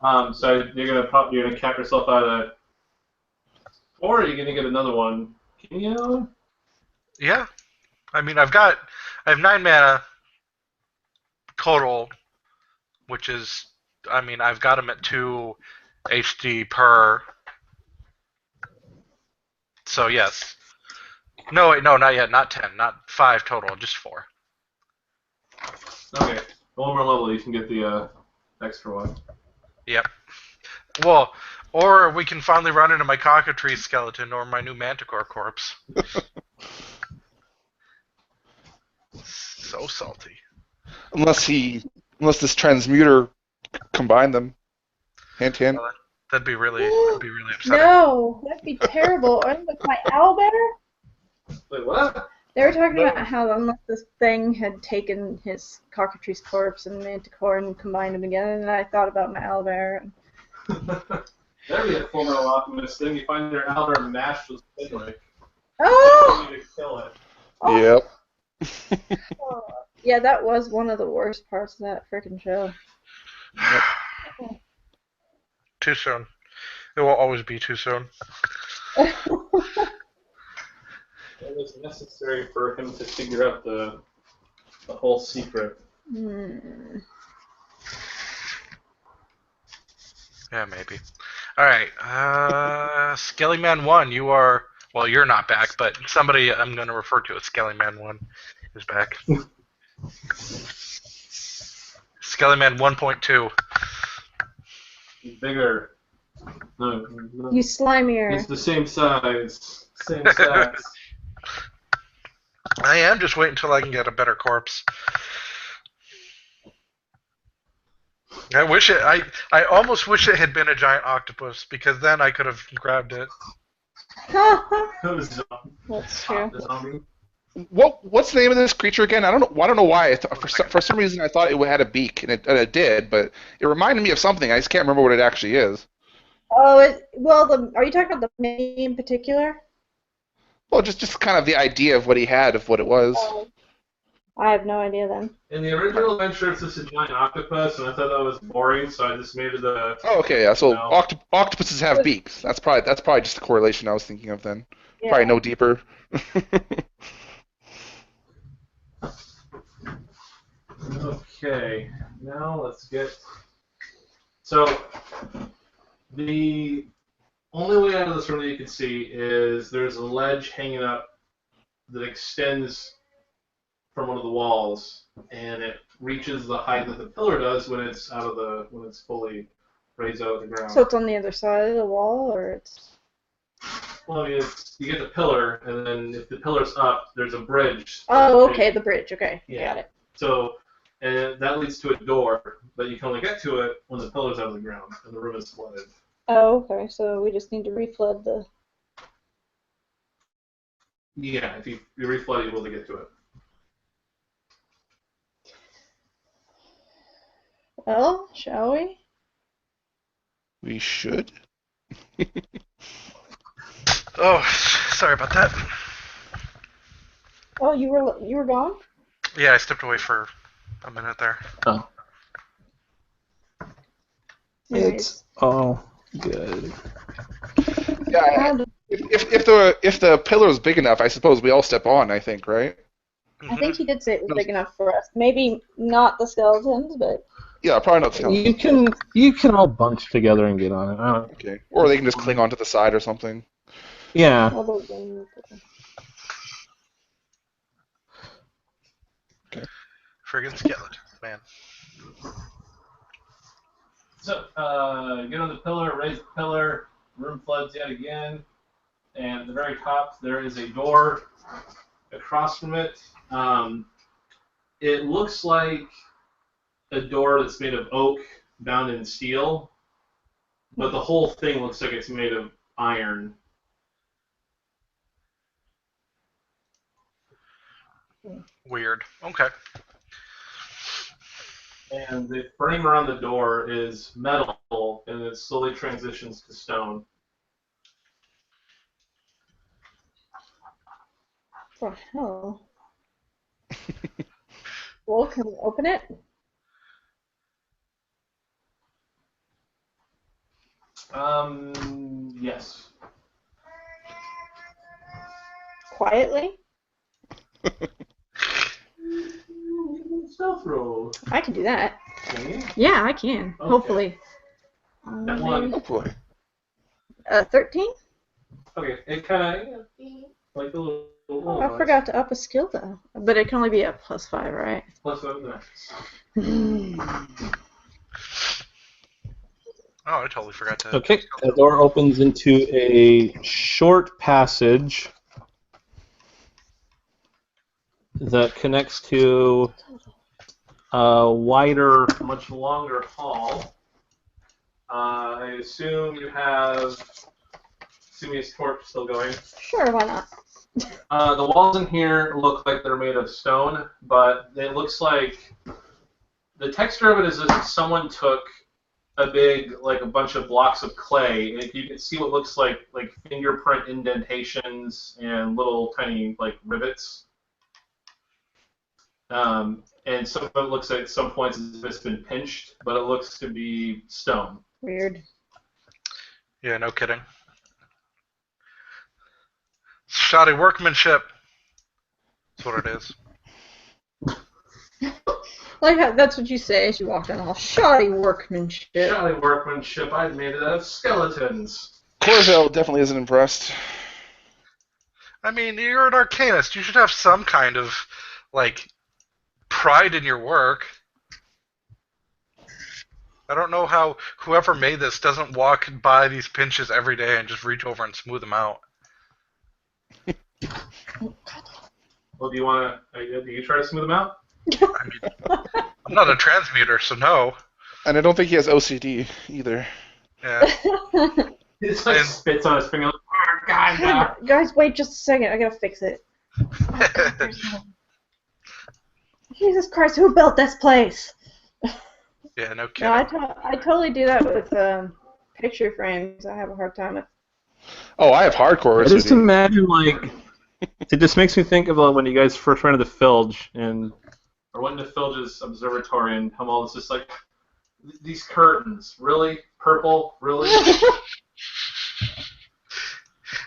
Speaker 3: So you're gonna cap yourself out at 4, or are you gonna get another one? Can you?
Speaker 4: Yeah. I mean, I have 9 mana total, which is, I mean, I've got them at 2 HD per. So yes. No, wait, no, not yet. Not 10. Not 5 total. Just 4.
Speaker 3: Okay. One more level, you can get the extra one.
Speaker 4: Yep. Well, or we can finally run into my cockatrice skeleton or my new manticore corpse. So salty.
Speaker 2: Unless this transmuter combined them. Hint, hint.
Speaker 4: That'd be really upsetting.
Speaker 1: No, that'd be terrible. And with my owlbear,
Speaker 3: Wait, what?
Speaker 1: they were talking about how unless this thing had taken his cockatrice corpse and manticore and combined them together, and I thought about my owlbear.
Speaker 3: That'd be a Fullmetal Alchemist thing. You find their owlbear mashed with Finley.
Speaker 1: Oh!
Speaker 3: You need to kill it.
Speaker 2: Yep.
Speaker 1: Oh. Yeah, that was one of the worst parts of that frickin' show.
Speaker 4: Too soon. It will always be too soon.
Speaker 3: It was necessary for him to figure out the whole secret.
Speaker 1: Hmm.
Speaker 4: Yeah, maybe. All right, Skellyman 1, you are... Well, you're not back, but somebody I'm going to refer to as Skellyman 1 is back. Skellyman 1.2.
Speaker 3: Bigger. No,
Speaker 1: You slimier.
Speaker 3: it's the same size. Same size.
Speaker 4: I am just waiting until I can get a better corpse. I wish it. I almost wish it had been a giant octopus because then I could have grabbed it.
Speaker 1: That's true.
Speaker 2: What's the name of this creature again? I don't know why. For some reason, I thought it had a beak, and it did, but it reminded me of something. I just can't remember what it actually is.
Speaker 1: Oh, are you talking about the mini in particular?
Speaker 2: Well, just kind of the idea of what he had, of what it was.
Speaker 1: I have no idea then.
Speaker 3: In the original adventure, it's just a giant octopus, and I thought that was boring, so I just made it a...
Speaker 2: Oh, okay, yeah. So
Speaker 3: you know.
Speaker 2: octopuses have beaks. That's probably just the correlation I was thinking of then.
Speaker 1: Yeah.
Speaker 2: Probably no deeper.
Speaker 3: Okay, now let's get... So, the only way out of this room that you can see is there's a ledge hanging up that extends from one of the walls, and it reaches the height that the pillar does when it's fully raised out of the ground.
Speaker 1: So it's on the other side of the wall, or it's...
Speaker 3: Well, I mean, you get the pillar, and then if the pillar's up, there's a bridge.
Speaker 1: Oh, okay, the bridge. Okay,
Speaker 3: Yeah.
Speaker 1: got it.
Speaker 3: So, and that leads to a door, but you can only get to it when the pillar's out of the ground and the room is flooded.
Speaker 1: Oh, okay, so we just need to reflood the...
Speaker 3: Yeah, if you reflood, you'll be able to get to it.
Speaker 1: Well, shall we?
Speaker 2: We should.
Speaker 4: Oh, sorry about that.
Speaker 1: Oh, you were gone?
Speaker 4: Yeah, I stepped away for a minute there.
Speaker 6: Oh. It's all good.
Speaker 2: Yeah, if the pillar is big enough, I suppose we all step on. I think, right?
Speaker 1: I think he did say it was big enough for us. Maybe not the skeletons, but...
Speaker 2: Yeah, probably not skeleton.
Speaker 6: You can all bunch together and get on it.
Speaker 2: Okay, or they can just cling onto the side or something.
Speaker 6: Yeah.
Speaker 4: Friggin' skeleton, man.
Speaker 3: So, get on the pillar, raise the pillar, room floods yet again, and at the very top there is a door across from it. It looks like a door that's made of oak bound in steel, but the whole thing looks like it's made of iron.
Speaker 4: Weird. Okay.
Speaker 3: And the frame around the door is metal, and it slowly transitions to stone.
Speaker 1: For hell. Well, can we open it?
Speaker 3: Yes.
Speaker 1: Quietly?
Speaker 3: Stealth roll.
Speaker 1: I can do that.
Speaker 3: Can you?
Speaker 1: Yeah, I can.
Speaker 3: Okay.
Speaker 1: Hopefully.
Speaker 3: That one.
Speaker 2: Hopefully.
Speaker 1: 13?
Speaker 3: Okay, it kind of like a little.
Speaker 1: Oh, I forgot to up a skill though. But it can only be up +5, right?
Speaker 3: Plus one there.
Speaker 4: Oh, I totally forgot to...
Speaker 6: Okay, the door opens into a short passage that connects to a wider...
Speaker 3: Much longer hall. I assume you have Sumi's torch still going.
Speaker 1: Sure, why not?
Speaker 3: The walls in here look like they're made of stone, but it looks like the texture of it is as if someone took a bunch of blocks of clay, and you can see what looks like fingerprint indentations and little tiny rivets. And some of it looks like at some points as if it's been pinched, but it looks to be stone.
Speaker 1: Weird.
Speaker 4: Yeah, no kidding. Shoddy workmanship. That's what it is.
Speaker 1: Like that's what you say as you walk down the hall. Shoddy workmanship.
Speaker 3: Shoddy workmanship. I made it out of skeletons.
Speaker 2: Corville definitely isn't impressed.
Speaker 4: I mean, you're an arcanist. You should have some kind of, pride in your work. I don't know how whoever made this doesn't walk by these pinches every day and just reach over and smooth them out.
Speaker 3: Well, do you try to smooth them out?
Speaker 4: I mean, I'm not a transmuter, so no.
Speaker 2: And I don't think he has OCD either.
Speaker 4: Yeah.
Speaker 3: He just spits on his finger. Like, oh, God, no.
Speaker 1: Guys, wait just a second. I gotta fix it. Jesus Christ, who built this place?
Speaker 4: Yeah, no
Speaker 1: No,
Speaker 4: kidding.
Speaker 1: I totally do that with picture frames. I have a hard time with.
Speaker 2: Oh, I have hardcore
Speaker 6: I just
Speaker 2: OCD.
Speaker 6: imagine, it just makes me think of when you guys first went to the Filge, and
Speaker 3: Or went to Filge's observatory, and Hamal was just like, these curtains, really? Purple? Really?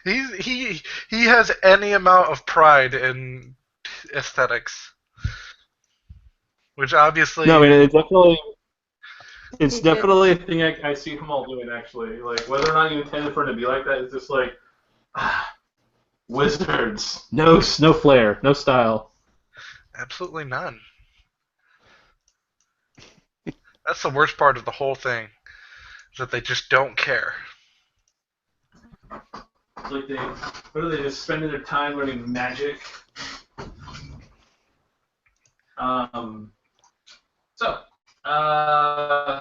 Speaker 4: He has any amount of pride in aesthetics, which obviously.
Speaker 6: no, I mean it's
Speaker 1: He
Speaker 6: definitely
Speaker 3: I think I see Hamal doing, actually. Whether or not you intended for it to be like that, it's just wizards.
Speaker 6: no flair, no style.
Speaker 4: Absolutely none. That's the worst part of the whole thing, is that they just don't care.
Speaker 3: It's like what are they just spending their time learning magic?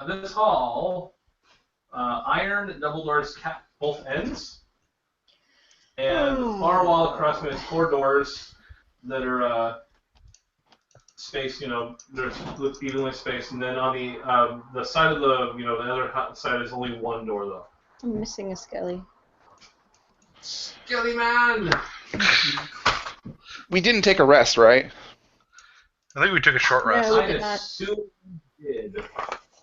Speaker 3: This hall, iron double doors cap both ends, and the far wall across from it is 4 doors that are spaced, they're evenly spaced, and then on the side of the other side is only 1 door though.
Speaker 1: I'm missing a skelly.
Speaker 3: Skelly man.
Speaker 2: We didn't take a rest, right?
Speaker 4: I think we took a short rest.
Speaker 1: No.
Speaker 3: I
Speaker 1: did not.
Speaker 3: assume you did.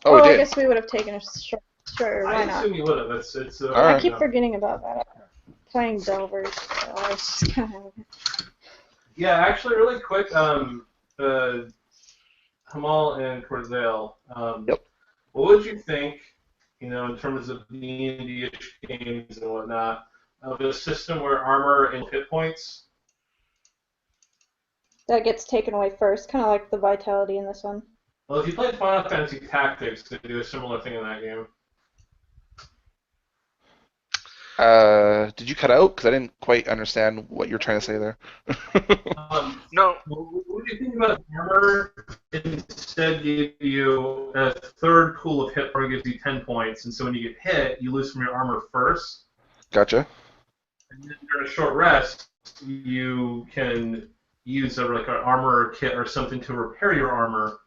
Speaker 2: Oh, we
Speaker 1: I
Speaker 2: did.
Speaker 1: guess we would have taken a short. Sure, why
Speaker 3: I
Speaker 1: not?
Speaker 3: assume you would have. It's
Speaker 2: All
Speaker 1: I
Speaker 2: right.
Speaker 1: keep forgetting about that. I'm playing Delvers, so I was just kind of.
Speaker 3: Yeah, actually, really quick, Hamal and Corzel,
Speaker 2: Yep.
Speaker 3: what would you think, in terms of D&D-ish games and whatnot, of a system where armor and hit points?
Speaker 1: That gets taken away first, kind of like the vitality in this one.
Speaker 3: Well, if you played Final Fantasy Tactics, they do a similar thing in that game.
Speaker 2: Did you cut out? Because I didn't quite understand what you're trying to say there.
Speaker 4: No.
Speaker 3: What would you think about armor instead give you a third pool of hit points, gives you 10 points, and so when you get hit, you lose from your armor first?
Speaker 2: Gotcha.
Speaker 3: And then during a short rest, you can use an armor kit or something to repair your armor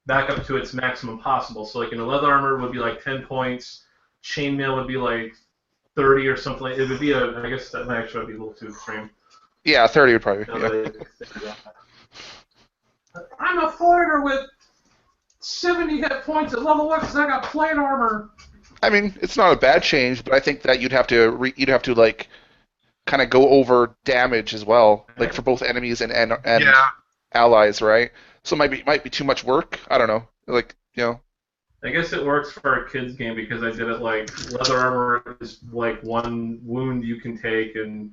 Speaker 3: back up to its maximum possible. So a leather armor would be 10 points, chainmail would be 30 or something. It would be I guess that might actually be a little too extreme.
Speaker 2: Yeah, 30 would probably.
Speaker 3: Now
Speaker 2: Yeah.
Speaker 3: that I think about that. I'm a fighter with 70 hit points at level 1 because I got plate armor.
Speaker 2: I mean, it's not a bad change, but I think that you'd have to kind of go over damage as well, for both enemies and
Speaker 4: Yeah.
Speaker 2: allies, right? So it might be too much work. I don't know.
Speaker 3: I guess it works for a kid's game because I did it leather armor is 1 wound you can take and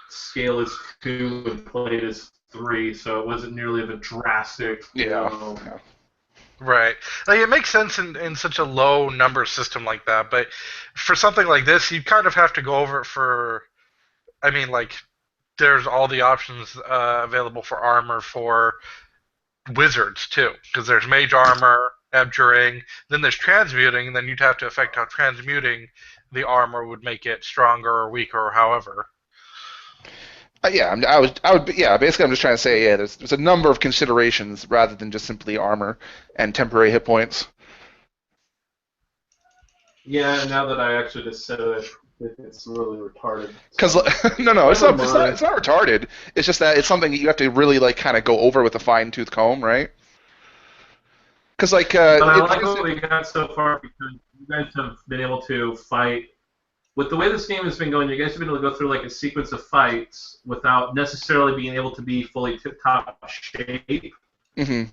Speaker 3: scale is 2 and plate is 3, so it wasn't nearly of a drastic.
Speaker 2: Yeah.
Speaker 4: Right. It makes sense in such a low number system like that, but for something like this, you kind of have to go over it for. I mean, there's all the options available for armor for wizards too, because there's mage armor, abjuring. Then there's transmuting, and then you'd have to affect how transmuting the armor would make it stronger or weaker or however.
Speaker 2: Yeah, yeah. Basically, I'm just trying to say, yeah, there's a number of considerations rather than just simply armor and temporary hit points.
Speaker 3: Yeah, now that I actually just said it, it's really retarded.
Speaker 2: Because no, it's not retarded. It's just that it's something that you have to really like kind of go over with a fine tooth comb, right? Because
Speaker 3: but I like what we got so far because you guys have been able to fight. With the way this game has been going, you guys have been able to go through like a sequence of fights without necessarily being able to be fully tip-top shape.
Speaker 2: Mm-hmm.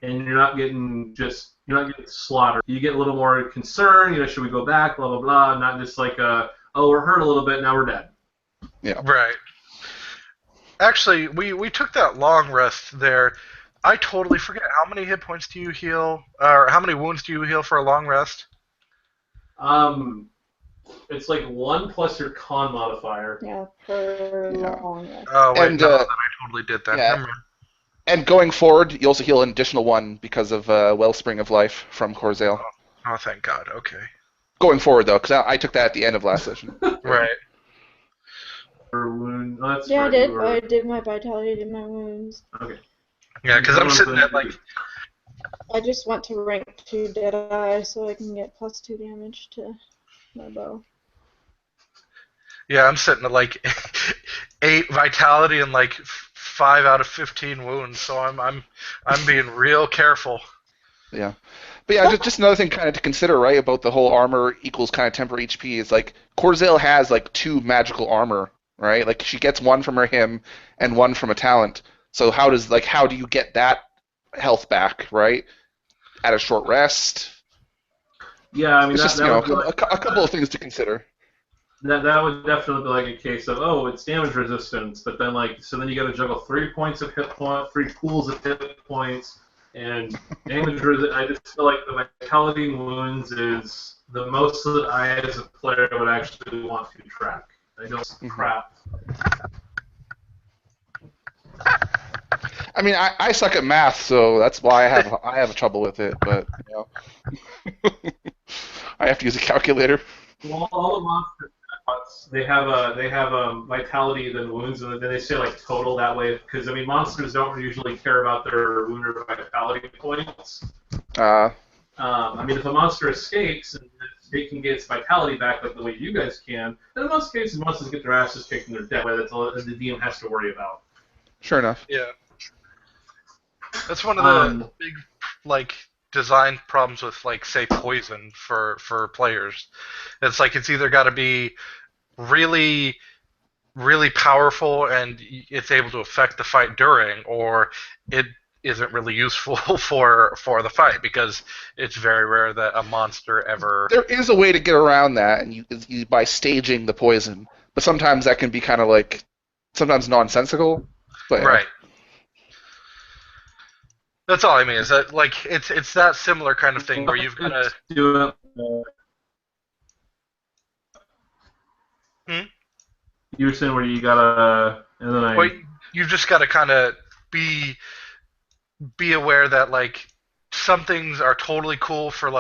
Speaker 3: And you're not getting slaughtered. You get a little more concerned. Should we go back? Blah blah blah. Not just like we're hurt a little bit. Now we're dead.
Speaker 2: Yeah.
Speaker 4: Right. Actually, we took that long rest there. I totally forget how many hit points do you heal, or how many wounds do you heal for a long rest?
Speaker 3: It's like 1 plus your con modifier.
Speaker 1: Yeah, per long rest.
Speaker 4: Oh wait, no, then I totally did that.
Speaker 2: Yeah. And going forward, you also heal an additional 1 because of Wellspring of Life from Corzale.
Speaker 4: Oh, thank God. Okay.
Speaker 2: Going forward, though, because I took that at the end of last session.
Speaker 4: Right.
Speaker 3: Wound. Oh,
Speaker 1: yeah, right, I did. I did my vitality, I did my wounds.
Speaker 3: Okay.
Speaker 4: Yeah, because I'm sitting at like...
Speaker 1: I just went to rank 2 Deadeye so I can get +2 damage to my bow.
Speaker 4: Yeah, I'm sitting at like 8 vitality and like 5 out of 15 wounds, so I'm being real careful.
Speaker 2: Yeah. But yeah, just another thing kind of to consider, right, about the whole armor equals kind of temporary HP is like Corzale has like 2 magical armor, right? Like she gets 1 from her hymn and 1 from a talent. So how do you get that health back, right? At a short rest.
Speaker 3: Yeah, I mean,
Speaker 2: it's just a couple of things to consider.
Speaker 3: That would definitely be like a case of it's damage resistance, but then then you got to juggle 3 points of hit point, 3 pools of hit points, and damage resistance. I just feel like the vitality wounds is the most that I, as a player, would actually want to track. I know it's crap.
Speaker 2: I mean, I suck at math, so that's why I have trouble with it. But I have to use a calculator.
Speaker 3: Well, all the monsters, they have vitality then wounds, and then they say like total that way because I mean monsters don't usually care about their wound or vitality points. I mean, if a monster escapes and it can get its vitality back like the way you guys can, then in most cases monsters get their asses kicked and they're dead. That's all the DM has to worry about.
Speaker 2: Sure enough.
Speaker 4: Yeah. That's one of the big design problems with say poison for players. It's it's either got to be really really powerful and it's able to affect the fight during, or it isn't really useful for the fight because it's very rare that a monster ever.
Speaker 2: There is a way to get around that, and you by staging the poison, but sometimes that can be kind of sometimes nonsensical. But,
Speaker 4: right. That's all I mean. Is that it's that similar kind of thing where you've got to
Speaker 3: do it. You were saying where you gotta, and then
Speaker 4: Well, you've just got to kind of be aware that some things are totally cool for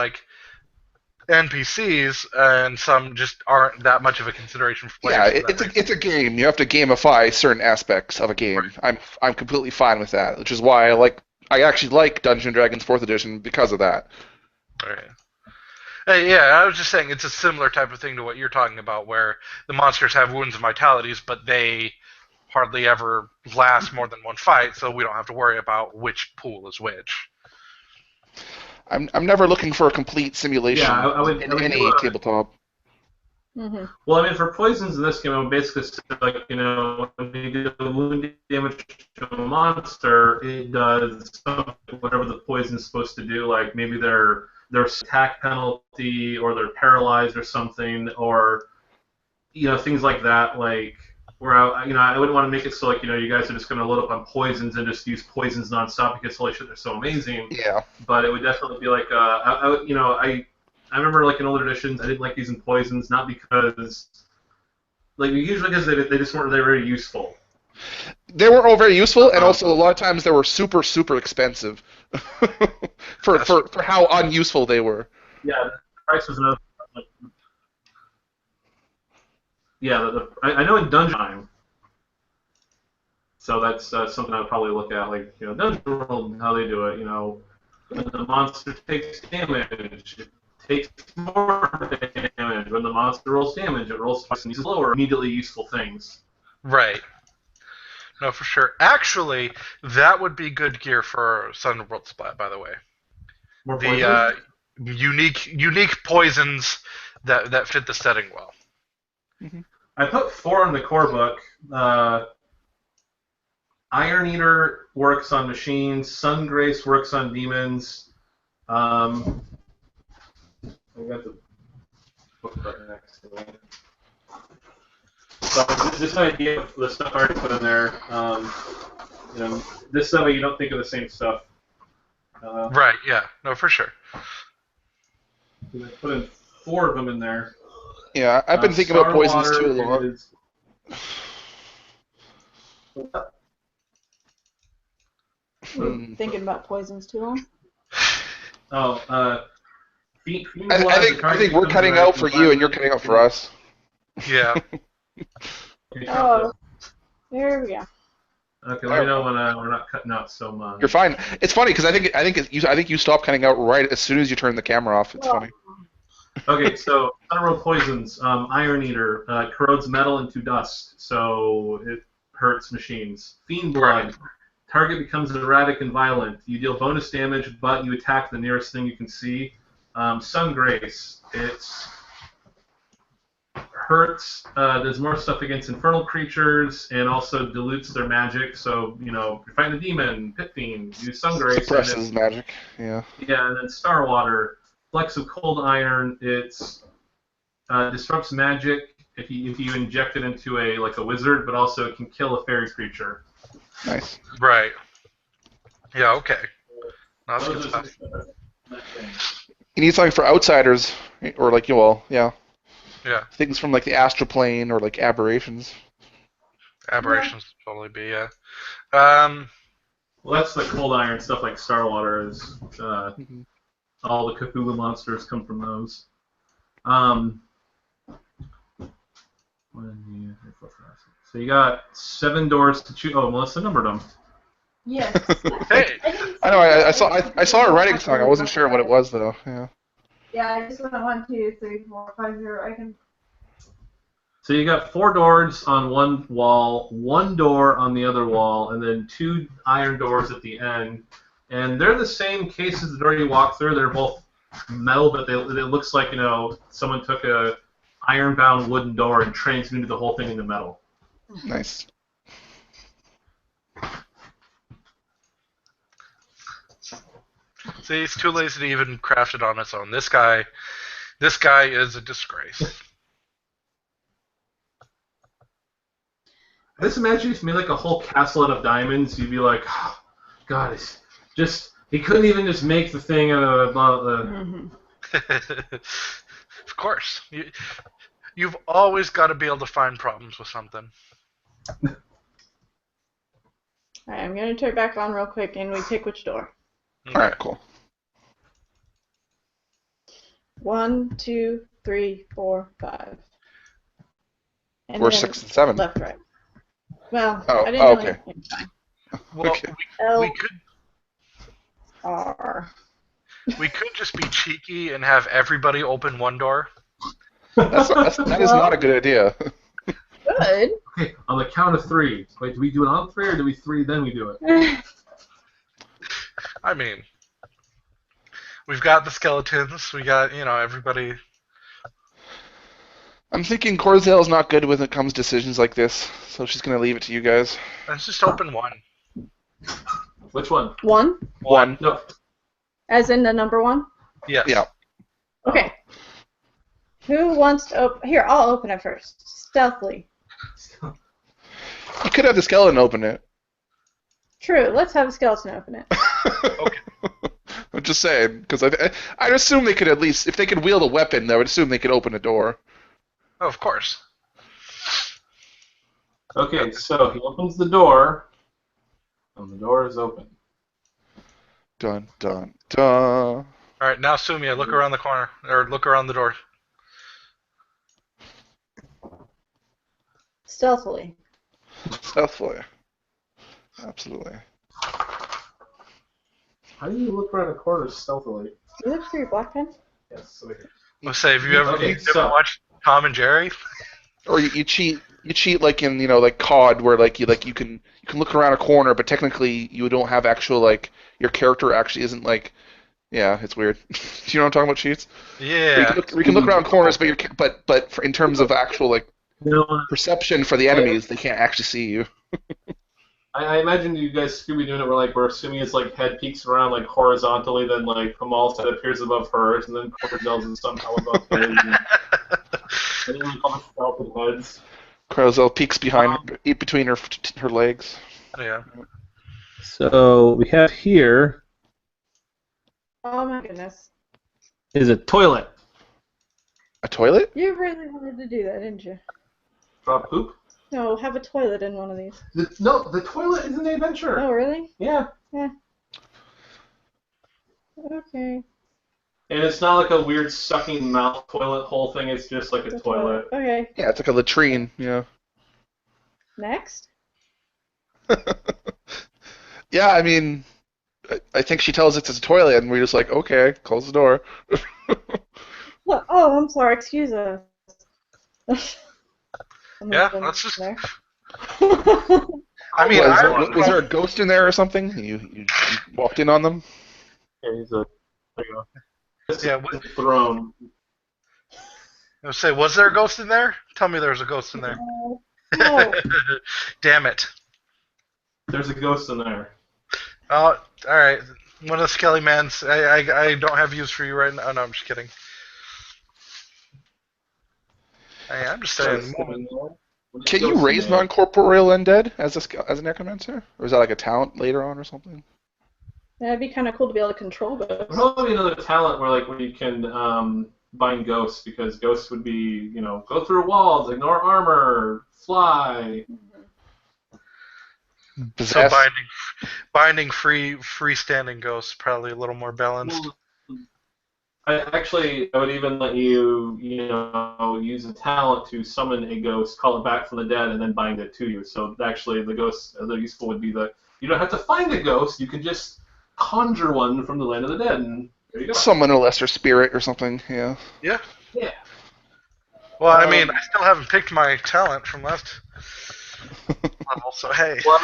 Speaker 4: NPCs, and some just aren't that much of a consideration for players.
Speaker 2: Yeah, it's a game. You have to gamify certain aspects of a game.
Speaker 4: Right.
Speaker 2: I'm completely fine with that, which is why I actually like Dungeons & Dragons 4th Edition because of that.
Speaker 4: Right. Yeah, I was just saying it's a similar type of thing to what you're talking about, where the monsters have wounds and vitalities, but they hardly ever last more than one fight, so we don't have to worry about which pool is which.
Speaker 2: I'm never looking for a complete simulation in any tabletop.
Speaker 1: Mm-hmm.
Speaker 3: Well, I mean, for poisons in this game, I would basically say, when you get wound damage to a monster, it does whatever the poison is supposed to do. Like maybe their attack penalty, or they're paralyzed or something, or things like that. Where I wouldn't want to make it so you guys are just going to load up on poisons and just use poisons nonstop because holy shit, they're so amazing.
Speaker 2: Yeah.
Speaker 3: But it would definitely be I remember in older editions I didn't like using poisons, not because usually because they just weren't very useful.
Speaker 2: They were all very useful, and also a lot of times they were super, super expensive, for how unuseful they were.
Speaker 3: Yeah, the price was another. Yeah, I know in Dungeon Time. So that's something I'd probably look at, like, Dungeon World, how they do it. When the monster takes damage, it takes more damage. When the monster rolls damage, it rolls twice and uses lower. Immediately useful things.
Speaker 4: Right. No, for sure. Actually, that would be good gear for Sun World Splat, by the way.
Speaker 3: More
Speaker 4: The unique poisons that fit the setting well.
Speaker 2: Mm-hmm.
Speaker 3: I put 4 in the core book. Iron Eater works on machines. Sun Grace works on demons. I got the book right next to me. So just an idea of the stuff I already put in there. This way you don't think of the same stuff.
Speaker 4: Right. Yeah. No, for sure.
Speaker 3: I put in 4 of them in there.
Speaker 2: Yeah, I've been thinking about poisons too a lot.
Speaker 1: Thinking about poisons too long?
Speaker 3: Oh,
Speaker 2: I think we're cutting out for you and you're cutting out for us.
Speaker 4: Yeah.
Speaker 1: Oh, there we go.
Speaker 3: Okay, let me know when we're not cutting out so much.
Speaker 2: You're fine. It's funny because I think you stop cutting out right as soon as you turn the camera off. It's funny.
Speaker 3: Okay, so Underworld poisons. Iron Eater corrodes metal into dust, so it hurts machines. Fiend Blood. Target becomes erratic and violent. You deal bonus damage, but you attack the nearest thing you can see. Sun Grace. It's hurts, does more stuff against infernal creatures, and also dilutes their magic. So, you're fighting a demon, Pit Fiend, use Sun Grace.
Speaker 2: Suppresses magic, yeah.
Speaker 3: Yeah, and then Starwater, Flex of Cold Iron, it's disrupts magic if you inject it into a wizard, but also it can kill a fairy creature.
Speaker 2: Nice.
Speaker 4: Right. Yeah, okay. No, that's good stuff.
Speaker 2: You need something for outsiders, or yeah.
Speaker 4: Yeah.
Speaker 2: Things from the astral plane or aberrations.
Speaker 4: Aberrations would totally be, yeah.
Speaker 3: Well, that's the cold iron stuff like Starwater is. All the Cthulhu monsters come from those. So you got 7 doors to choose. Oh, Melissa numbered them.
Speaker 5: Yes.
Speaker 4: Hey.
Speaker 2: I know. I saw a writing song. I wasn't sure what it was though. Yeah.
Speaker 5: Yeah, I just went 1, 2, 3, 4, 5, 0. I can.
Speaker 3: So you got 4 doors on one wall, 1 door on the other wall, and then 2 iron doors at the end. And they're the same case as the door you walk through. They're both metal, but it looks like someone took a iron-bound wooden door and transmuted the whole thing into metal.
Speaker 2: Nice.
Speaker 4: See, he's too lazy to even craft it on its own. This guy is a disgrace.
Speaker 3: Just imagine if you made a whole castle out of diamonds. You'd be like, oh, God, it's just he couldn't even just make the thing out of.
Speaker 4: Of course, you've always got to be able to find problems with something.
Speaker 1: Alright, I'm going to turn it back on real quick and we pick which door.
Speaker 2: Alright, cool.
Speaker 1: 1, 2, 3, 4, 5. And
Speaker 2: Or
Speaker 1: then
Speaker 2: 6 and 7.
Speaker 1: left, right. Well,
Speaker 2: Oh,
Speaker 1: I didn't
Speaker 2: okay.
Speaker 1: Fine.
Speaker 4: Well,
Speaker 2: Okay.
Speaker 4: we could
Speaker 1: R.
Speaker 4: we could just be cheeky and have everybody open 1 door.
Speaker 2: That is not a good idea.
Speaker 1: Good.
Speaker 3: Okay, on the count of 3. Wait, do we do it on 3 or do we 3 then we do it?
Speaker 4: I mean, we've got the skeletons. We got everybody.
Speaker 2: I'm thinking Corzale's not good when it comes to decisions like this, so she's gonna leave it to you guys.
Speaker 4: Let's just open 1.
Speaker 3: Which one?
Speaker 1: 1?
Speaker 2: 1.
Speaker 3: No.
Speaker 1: As in the number 1?
Speaker 4: Yes.
Speaker 2: Yeah.
Speaker 1: Okay. Who wants to open? Here, I'll open it first. Stealthily.
Speaker 2: You could have the skeleton open it.
Speaker 1: True, let's have a skeleton open it.
Speaker 4: Okay.
Speaker 2: I'm just saying, because I'd assume they could at least, if they could wield a weapon, I would assume they could open a door.
Speaker 4: Oh, of course.
Speaker 3: Okay, so he opens the door, and the door is open.
Speaker 2: Dun dun dun.
Speaker 4: All right, now Sumia, look around the corner or look around the door.
Speaker 1: Stealthily.
Speaker 2: Stealthily. Absolutely.
Speaker 3: How do you look around a corner stealthily?
Speaker 1: You look for your black pen?
Speaker 3: Yes. Okay.
Speaker 4: Let's say, have you ever
Speaker 3: so-
Speaker 4: watched Tom and Jerry?
Speaker 2: Or you cheat. You cheat like in like COD, where you can look around a corner, but technically you don't have actual your character actually isn't yeah, it's weird. Do you know what I'm talking about, cheats?
Speaker 4: Yeah.
Speaker 2: We can look around corners, but in terms of actual
Speaker 3: No,
Speaker 2: perception for the enemies, they can't actually see you.
Speaker 3: I imagine you guys Scooby doing it where assuming his head peeks around horizontally, then Kamal's head appears above hers, and then Cordel's is somehow above his. And then all the skeleton heads.
Speaker 2: Carzel peeks between her legs.
Speaker 4: Yeah.
Speaker 6: So we have here
Speaker 1: Oh my goodness.
Speaker 6: is a toilet.
Speaker 2: A toilet?
Speaker 1: You really wanted to do that, didn't you?
Speaker 3: Drop poop?
Speaker 1: No, have a toilet in one of these.
Speaker 3: No, the toilet is an adventure.
Speaker 1: Oh, really?
Speaker 3: Yeah.
Speaker 1: Yeah. Okay.
Speaker 3: And it's not like a weird sucking mouth toilet hole thing, it's just like a toilet.
Speaker 1: Okay.
Speaker 2: Yeah, it's like a latrine. Yeah.
Speaker 1: Next?
Speaker 2: Yeah, I mean, I think she tells us it's a toilet, and we're just like, okay, close the door.
Speaker 1: What? Oh, I'm sorry. Excuse us.
Speaker 4: Yeah, let's just.
Speaker 1: There.
Speaker 4: I mean,
Speaker 2: Was there a ghost in there or something? You walked in on them?
Speaker 3: Yeah, he's a. There you go.
Speaker 4: Yeah,
Speaker 3: The throne.
Speaker 4: I was say, was there a ghost in there? Tell me there was a ghost in there.
Speaker 1: No.
Speaker 4: Damn it.
Speaker 3: There's a ghost in there.
Speaker 4: Oh, all right. One of the Skelly Mans. I don't have use for you right now. Oh, no, I'm just kidding. Hey, I'm just saying.
Speaker 2: Can you raise non-corporeal undead as a necromancer, or is that like a talent later on or something?
Speaker 1: That'd be kind of cool to be able to control those.
Speaker 3: Probably another talent where you can bind ghosts, because ghosts would be go through walls, ignore armor, fly.
Speaker 2: Possess.
Speaker 4: So binding freestanding ghosts probably a little more balanced.
Speaker 3: I would even let you use a talent to summon a ghost, call it back from the dead, and then bind it to you. So actually, the ghosts the useful would be you don't have to find a ghost. You can just conjure one from the land of the dead, and there you go.
Speaker 2: Summon a lesser spirit or something. Yeah.
Speaker 4: Yeah.
Speaker 3: Yeah.
Speaker 4: Well, I mean, I still haven't picked my talent from last level, so hey.
Speaker 3: Well,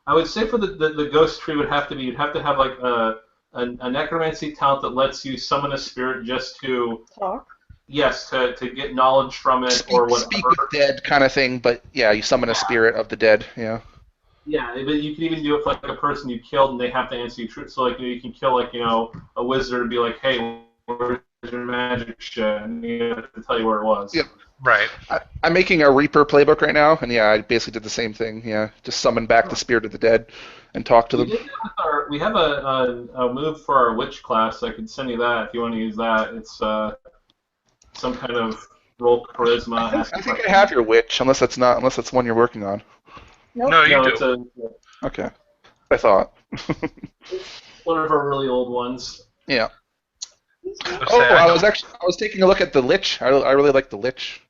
Speaker 3: I would say for the ghost tree would have to be you'd have to have a necromancy talent that lets you summon a spirit just to
Speaker 1: talk.
Speaker 3: Yes, to get knowledge from it or whatever.
Speaker 2: Speak with dead kind of thing, but yeah, you summon a spirit of the dead. Yeah.
Speaker 3: Yeah, but you can even do it for a person you killed and they have to answer you truth. So you can kill a wizard and be like, hey, where's your magic shit? And you have to tell you where it was.
Speaker 2: Yep.
Speaker 4: Right.
Speaker 2: I'm making a Reaper playbook right now, and yeah, I basically did the same thing. Yeah, just summon back the spirit of the dead and talk to them.
Speaker 3: We have a move for our witch class. I could send you that if you want to use that. It's some kind of roll charisma.
Speaker 2: I think I have your witch, unless that's one you're working on.
Speaker 1: Nope.
Speaker 4: No, you
Speaker 3: No,
Speaker 4: do.
Speaker 3: it's
Speaker 2: Okay, I thought.
Speaker 3: one of our really old ones.
Speaker 2: Yeah.
Speaker 4: Let's
Speaker 2: Oh,
Speaker 4: say
Speaker 2: I was taking a look at the Lich. I really like the Lich.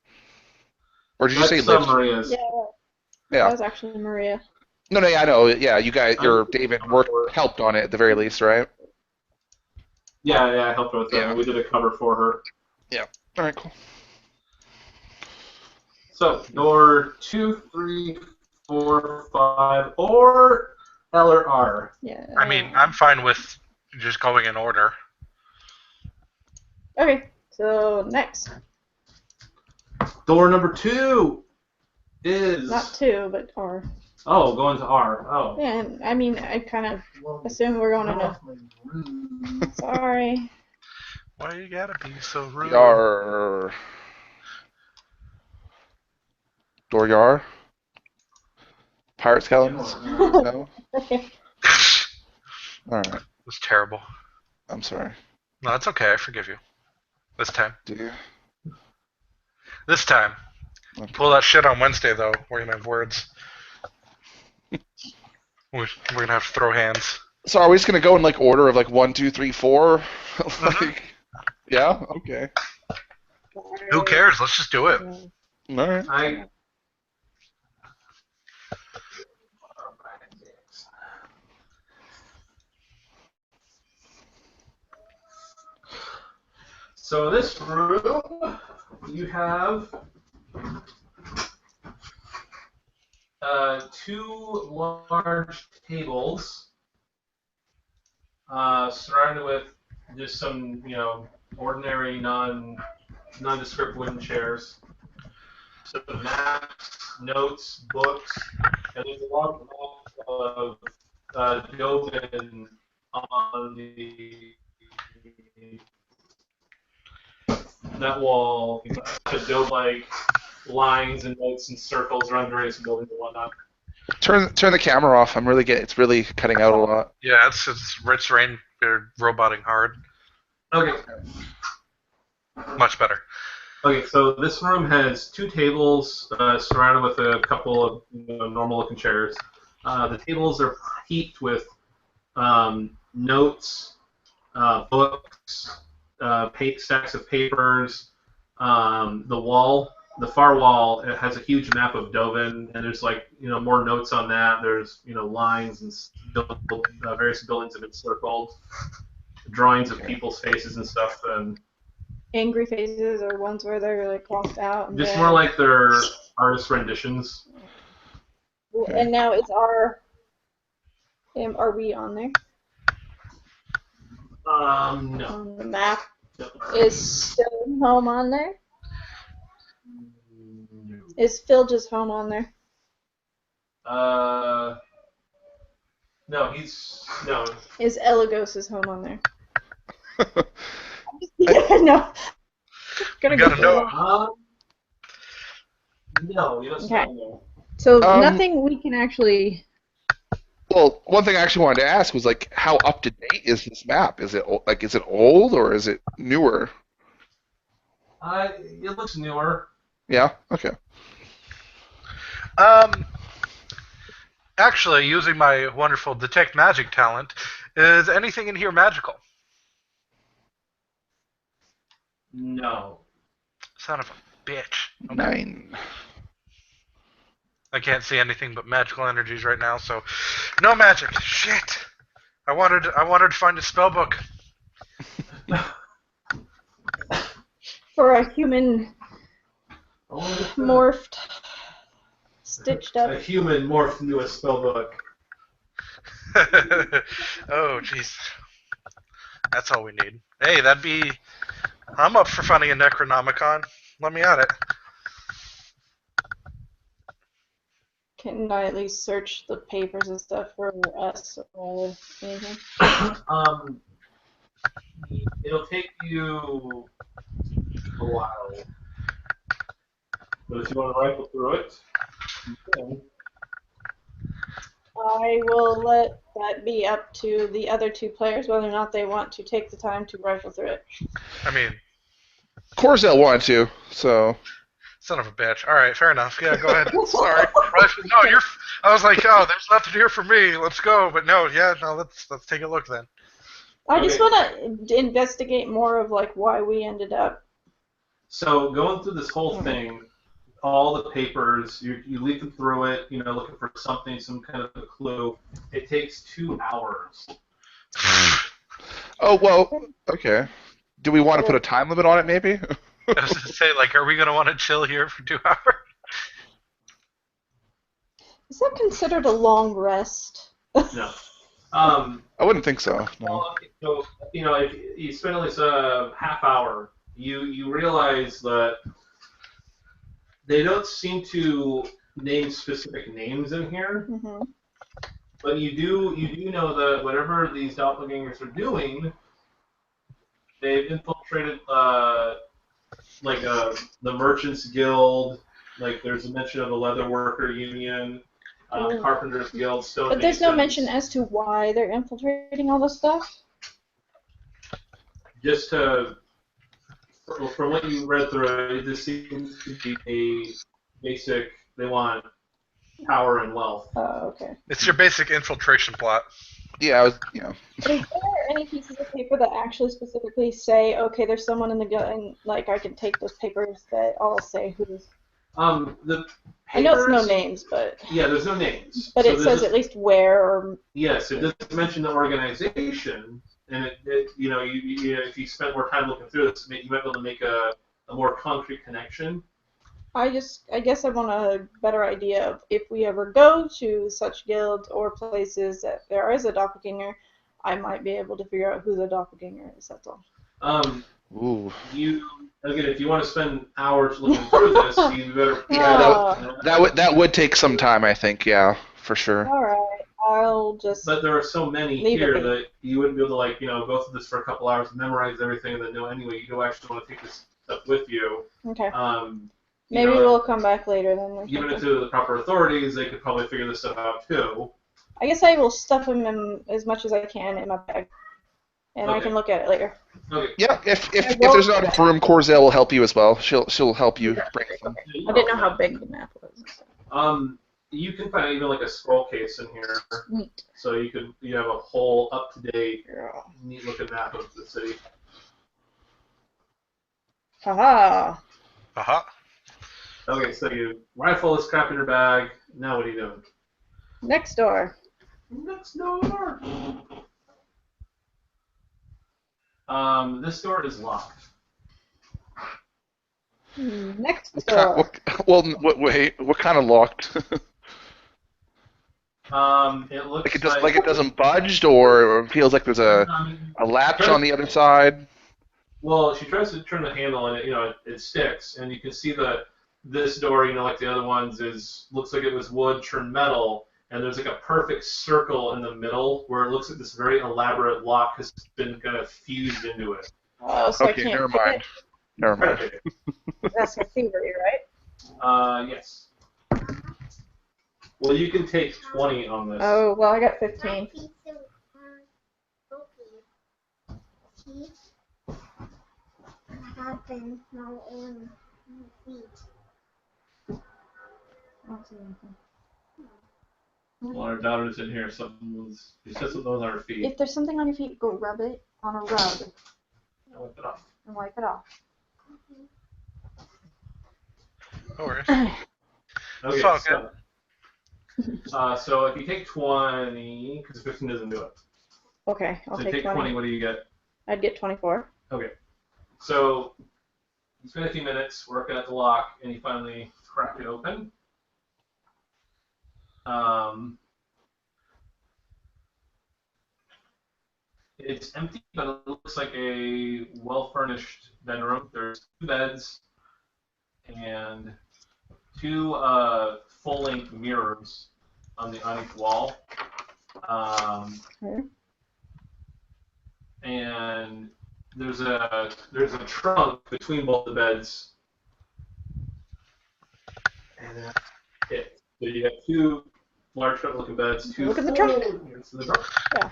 Speaker 2: Or did you say Lich?
Speaker 3: Maria's.
Speaker 1: Yeah,
Speaker 2: Yeah.
Speaker 1: that was actually Maria.
Speaker 2: No, yeah, I know. Yeah, you guys, David helped on it at the very least, right?
Speaker 3: Yeah, I helped her with that.
Speaker 2: Yeah.
Speaker 3: We did a cover for her.
Speaker 2: Yeah. All right, cool.
Speaker 3: So, door 2, 3, 4, 5, or L or R.
Speaker 1: Yeah.
Speaker 4: I mean, I'm fine with just going in order.
Speaker 1: Okay, so next.
Speaker 3: Door number 2 is...
Speaker 1: Not 2, but R.
Speaker 3: Oh, going to R. Oh.
Speaker 1: Yeah, I mean, I kind of assume we're going into... Sorry.
Speaker 4: Why you gotta be so rude?
Speaker 2: Yar. Doryar? Pirate skeletons? No?
Speaker 1: Okay.
Speaker 2: Alright.
Speaker 4: It was terrible.
Speaker 2: I'm sorry.
Speaker 4: No, it's okay. I forgive you. This time.
Speaker 2: Do you?
Speaker 4: This time.
Speaker 2: Okay.
Speaker 4: Pull that shit on Wednesday, though. We're gonna have words. We're gonna have to throw hands.
Speaker 2: So are we just gonna go in like order of like 1, 2, 3, 4? Like, yeah, okay,
Speaker 4: Who cares? Let's just do it.
Speaker 2: all right.
Speaker 3: So this room, you have two large tables surrounded with just some, ordinary nondescript wooden chairs. Some maps, notes, books, and there's a lot of Dovin on that wall. Dove-like lines and notes and circles around various buildings and whatnot.
Speaker 2: Turn the camera off. It's really cutting out a lot.
Speaker 4: Yeah, it's roboting hard.
Speaker 3: Okay.
Speaker 4: Much better.
Speaker 3: Okay, so this room has two tables surrounded with a couple of normal-looking chairs. The tables are heaped with notes, books, stacks of papers. The far wall, it has a huge map of Dovin, and there's more notes on that. There's lines and various buildings have been circled, drawings of people's faces and stuff, and
Speaker 1: Angry faces or ones where they're like lost out.
Speaker 3: just more like their artist renditions.
Speaker 1: And now it's our. Are we on there?
Speaker 3: No.
Speaker 1: On the map. Is Stone Home on there? Is Filge's home on there?
Speaker 3: No.
Speaker 1: Is Elagos's home on there? Yeah, no.
Speaker 4: We gotta know.
Speaker 3: No, you don't
Speaker 1: Okay.
Speaker 3: know.
Speaker 1: So nothing we can actually.
Speaker 2: Well, one thing I actually wanted to ask was like, how up to date is this map? Is it old or is it newer?
Speaker 3: It looks newer.
Speaker 2: Yeah. Okay.
Speaker 4: Actually, using my wonderful detect magic talent, is anything in here magical?
Speaker 3: No.
Speaker 4: Son of a bitch. Okay.
Speaker 2: 9.
Speaker 4: I can't see anything but magical energies right now, so no magic. Shit. I wanted to find a spell book.
Speaker 1: For a human morphed, stitched up.
Speaker 3: A human morphed into a spellbook.
Speaker 4: Oh, jeez. That's all we need. Hey, I'm up for finding a Necronomicon. Let me at it.
Speaker 1: Can I at least search the papers and stuff for us or anything?
Speaker 3: It'll take you a while. But if you want to rifle through it, you can.
Speaker 1: I will let that be up to the other two players whether or not they want to take the time to rifle through it.
Speaker 4: I mean,
Speaker 2: Corzel wanted to, so.
Speaker 4: son of a bitch. All right, fair enough. Yeah, go ahead. Sorry. No, I was like, oh, there's nothing here for me. Let's go. But no, let's take a look then.
Speaker 1: I just want to investigate more of like why we ended up.
Speaker 3: So going through this whole thing, all the papers, you leaf them through it, looking for something, some kind of a clue. It takes 2 hours.
Speaker 2: Oh well. Okay. Do we want to put a time limit on it, maybe?
Speaker 4: I was going to say, are we going to want to chill here for 2 hours?
Speaker 1: Is that considered a long rest?
Speaker 3: No.
Speaker 2: I wouldn't think so. No.
Speaker 3: So, if you spend at least a half hour, you realize that they don't seem to name specific names in here, but you do know that whatever these doppelgangers are doing, they've infiltrated the Merchants Guild. Like there's a mention of the Leather Worker Union, Carpenters Guild.
Speaker 1: But there's no mention as to why they're infiltrating all this stuff.
Speaker 3: Just from what you read through it, this seems to be a basic. They want power and wealth.
Speaker 1: Oh, okay.
Speaker 4: It's your basic infiltration plot.
Speaker 2: Yeah, I was, you know.
Speaker 1: But is there any pieces of paper that actually specifically say, okay, there's someone in the gun, like I can take those papers that all say who's.
Speaker 3: The
Speaker 1: I know it's no
Speaker 3: papers-
Speaker 1: names, but.
Speaker 3: Yeah, there's no names.
Speaker 1: But
Speaker 3: So
Speaker 1: it
Speaker 3: there's
Speaker 1: says
Speaker 3: just-
Speaker 1: at least where or.
Speaker 3: Yes, it does mention the organization, and if you spent more time looking through this, you might be able to make a more concrete connection.
Speaker 1: I guess I want a better idea of if we ever go to such guilds or places that there is a doppelganger, I might be able to figure out who the doppelganger is. That's all.
Speaker 2: Ooh.
Speaker 3: If you want to spend hours looking through this, you better.
Speaker 2: Yeah, that would take some time, I think. Yeah, for sure.
Speaker 1: All right, I'll just.
Speaker 3: But there are so many here that you wouldn't be able to go through this for a couple hours, memorize everything, and then know anyway. You don't actually want to take this stuff with you.
Speaker 1: Okay. Maybe we'll come back later then.
Speaker 3: Giving it to the proper authorities, they could probably figure this stuff out too.
Speaker 1: I guess I will stuff them in as much as I can in my bag, and I can look at it later.
Speaker 3: Okay.
Speaker 2: Yeah, if there's not enough room, Corzel will help you as well. She'll help you bring them.
Speaker 1: I didn't know how big the map was.
Speaker 3: You can find even like a scroll case in here.
Speaker 1: Neat.
Speaker 3: So you have a whole up to date, neat looking map of the city.
Speaker 1: Haha.
Speaker 4: Aha.
Speaker 3: Okay, so you rifle this crap in your bag. Now what are you doing?
Speaker 1: Next door.
Speaker 3: Next door. This door is locked.
Speaker 1: Next door.
Speaker 2: What kind of locked?
Speaker 3: It looks
Speaker 2: like it doesn't budge, or it feels like there's a latch on the other side.
Speaker 3: Well, she tries to turn the handle, and it sticks, and you can see this door, like the other ones, looks like it was wood turned metal, and there's like a perfect circle in the middle where it looks like this very elaborate lock has been kind of fused into it.
Speaker 1: Oh, so
Speaker 2: Okay,
Speaker 1: I can't
Speaker 2: never
Speaker 1: pick
Speaker 2: mind. Never mind.
Speaker 1: it. That's my thievery, right?
Speaker 3: Yes. Well, you can take 20 on this.
Speaker 1: Oh, well, I got 15.
Speaker 3: Well, our daughter's in here. She said something was on her feet.
Speaker 1: If there's something on your feet, go rub it on a rug
Speaker 3: I'll wipe it off.
Speaker 1: and wipe it off.
Speaker 4: No worries.
Speaker 3: Okay,
Speaker 4: all
Speaker 3: so if you take 20, because 15 doesn't do it.
Speaker 1: Okay, I'll
Speaker 3: So
Speaker 1: take
Speaker 3: take 20, what do you get?
Speaker 1: I'd get 24.
Speaker 3: Okay. So you spend a few minutes working at the lock, and you finally crack it open. It's empty, but it looks like a well-furnished bedroom. There's 2 beds and 2 full-length mirrors on each wall. And there's a trunk between both the beds. And that's it. So you have 2 large trunk-looking beds. 2
Speaker 1: Look in the trunk.
Speaker 3: Mirrors in the trunk.
Speaker 1: Yeah.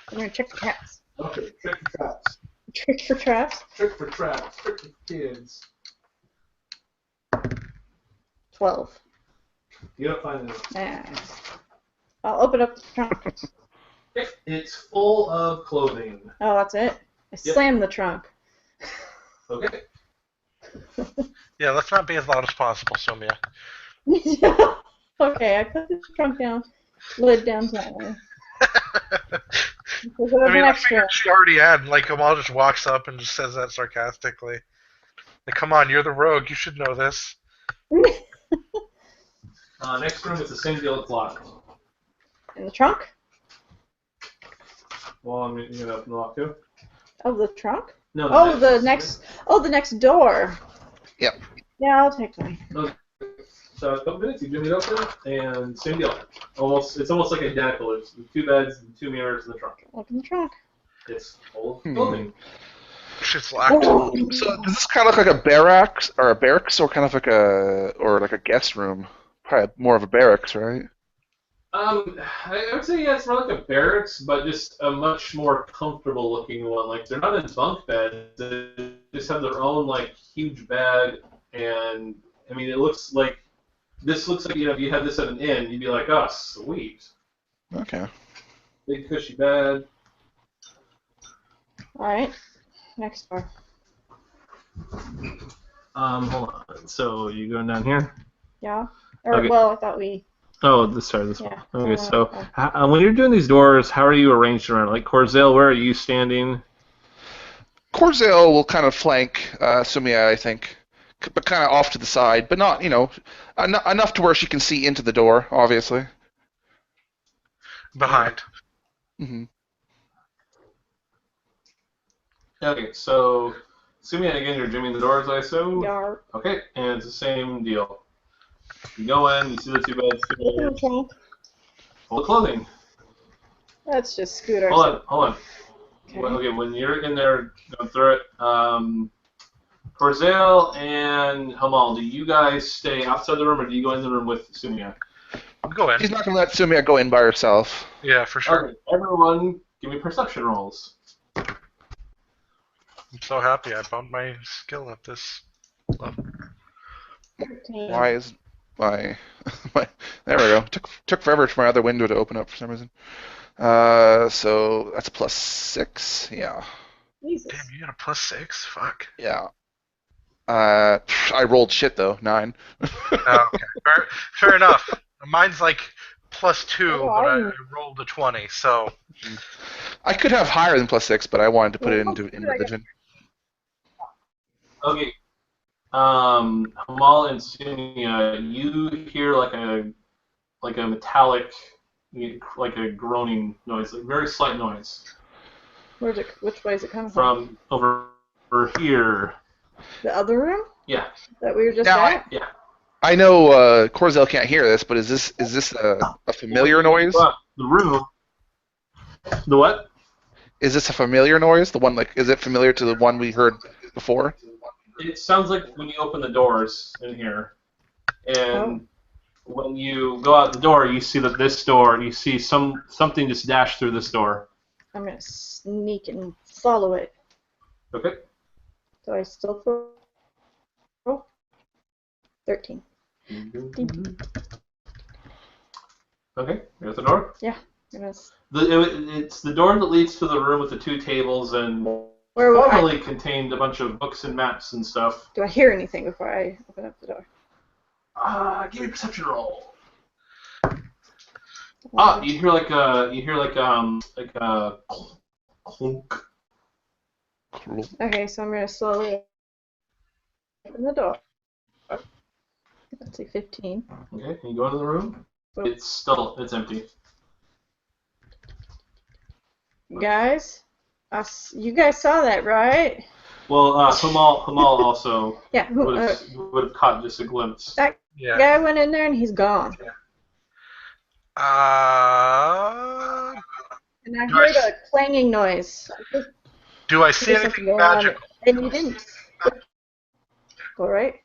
Speaker 1: I'm going to check the cats.
Speaker 3: Okay, trick for traps.
Speaker 1: Trick for traps?
Speaker 3: Trick for traps. Trick for kids.
Speaker 1: 12.
Speaker 3: You don't find it.
Speaker 1: Nice. I'll open up the trunk.
Speaker 3: It's full of clothing.
Speaker 1: Oh, that's it? I slammed the trunk.
Speaker 3: Okay.
Speaker 4: Yeah, let's not be as loud as possible, Somia.
Speaker 1: Okay, I put the trunk down, lid down gently.
Speaker 4: I mean, I figured she already had. Like, Kamal just walks up and just says that sarcastically. Like, come on, you're the rogue. You should know this.
Speaker 3: Next room is the same deal. It's locked.
Speaker 1: In the trunk?
Speaker 3: Well, I mean, you gonna open the lock too?
Speaker 1: Oh, the trunk?
Speaker 3: No.
Speaker 1: The next door.
Speaker 2: Yep.
Speaker 1: Yeah, I'll take 20.
Speaker 3: So a couple minutes, you jimmy it open, and same deal. It's almost like identical. There's 2 beds and 2 mirrors in the trunk.
Speaker 1: Look in the trunk.
Speaker 3: It's full of clothing.
Speaker 4: Shit's locked.
Speaker 2: So does this kind of look like a barracks, or kind of like a guest room? Probably more of a barracks, right?
Speaker 3: I would say it's more like a barracks, but just a much more comfortable looking one. Like they're not in bunk beds; they just have their own like huge bed, and I mean it looks like this looks like if you had this at an inn, you'd be like, oh, sweet.
Speaker 2: Okay.
Speaker 3: Big cushy bed.
Speaker 1: Alright. Next door.
Speaker 3: Hold on. So you going down here?
Speaker 1: Yeah? Or,
Speaker 3: Okay.
Speaker 1: well, I thought we...
Speaker 3: Oh, this one.
Speaker 1: Yeah.
Speaker 3: Okay, so when you're doing these doors, how are you arranged around? Like Corzale, where are you standing?
Speaker 2: Corzale will kind of flank Sumia, I think, but kind of off to the side, but not, enough to where she can see into the door, obviously.
Speaker 4: Behind.
Speaker 2: Hmm.
Speaker 3: Okay, so Sumia, again, you're jimmying the doors, I assume?
Speaker 1: Yeah.
Speaker 3: Okay, and it's the same deal. You go in, you see the two beds, full of clothing.
Speaker 1: Let's just scoot our...
Speaker 3: Hold on.
Speaker 1: Okay.
Speaker 3: Okay, when you're in there going through it, Corzale and Hamal, do you guys stay outside the room, or do you go in the room with Sumia?
Speaker 4: Go in.
Speaker 2: She's not going to let Sumia go in by herself.
Speaker 4: Yeah, for sure.
Speaker 3: Okay, everyone, give me perception rolls.
Speaker 4: I'm so happy I bumped my skill up this level.
Speaker 1: 13.
Speaker 2: Why is my there we go. Took forever for my other window to open up for some reason. So that's a +6. Yeah.
Speaker 1: Jesus.
Speaker 4: Damn, you got a +6? Fuck.
Speaker 2: Yeah. I rolled shit though. 9.
Speaker 4: Oh, okay. Fair enough. Mine's like +2,
Speaker 1: Oh,
Speaker 4: but I rolled a 20, so.
Speaker 2: I could have higher than +6, but I wanted to put it into religion.
Speaker 3: Okay. Hamal and Sumia, you hear like a metallic, like a groaning noise, like very slight noise.
Speaker 1: Which way is it coming from?
Speaker 3: From over here.
Speaker 1: The other room?
Speaker 3: Yeah.
Speaker 1: That we were just
Speaker 2: Now,
Speaker 1: at?
Speaker 3: Yeah.
Speaker 2: I know Corzale can't hear this, but is this a familiar noise?
Speaker 3: The room. The what?
Speaker 2: Is this a familiar noise? The one is it familiar to the one we heard before?
Speaker 3: It sounds like when you open the doors in here, and when you go out the door, you see that this door, you see something just dash through this door.
Speaker 1: I'm going to sneak and follow it.
Speaker 3: Okay.
Speaker 1: Do I still throw? 13.
Speaker 3: Okay, here's the door.
Speaker 1: Yeah.
Speaker 3: It's the door that leads to the room with the two tables and
Speaker 1: Where
Speaker 3: formerly contained a bunch of books and maps and stuff.
Speaker 1: do I hear anything before I open up the door?
Speaker 3: Give me a perception roll. You hear like a clunk.
Speaker 1: Okay, so I'm going to slowly open the door. Let's see, 15.
Speaker 3: Okay, and you go into the room. It's empty.
Speaker 1: Guys, you guys saw that, right?
Speaker 3: Well, Hamal also
Speaker 1: Yeah.
Speaker 3: would have caught just a glimpse.
Speaker 1: That
Speaker 4: Yeah.
Speaker 1: guy went in there and he's gone.
Speaker 4: Uh,
Speaker 1: And I heard a clanging noise.
Speaker 4: do I see
Speaker 1: There's
Speaker 4: anything
Speaker 1: something going on.
Speaker 4: magical?
Speaker 1: And you didn't. All right.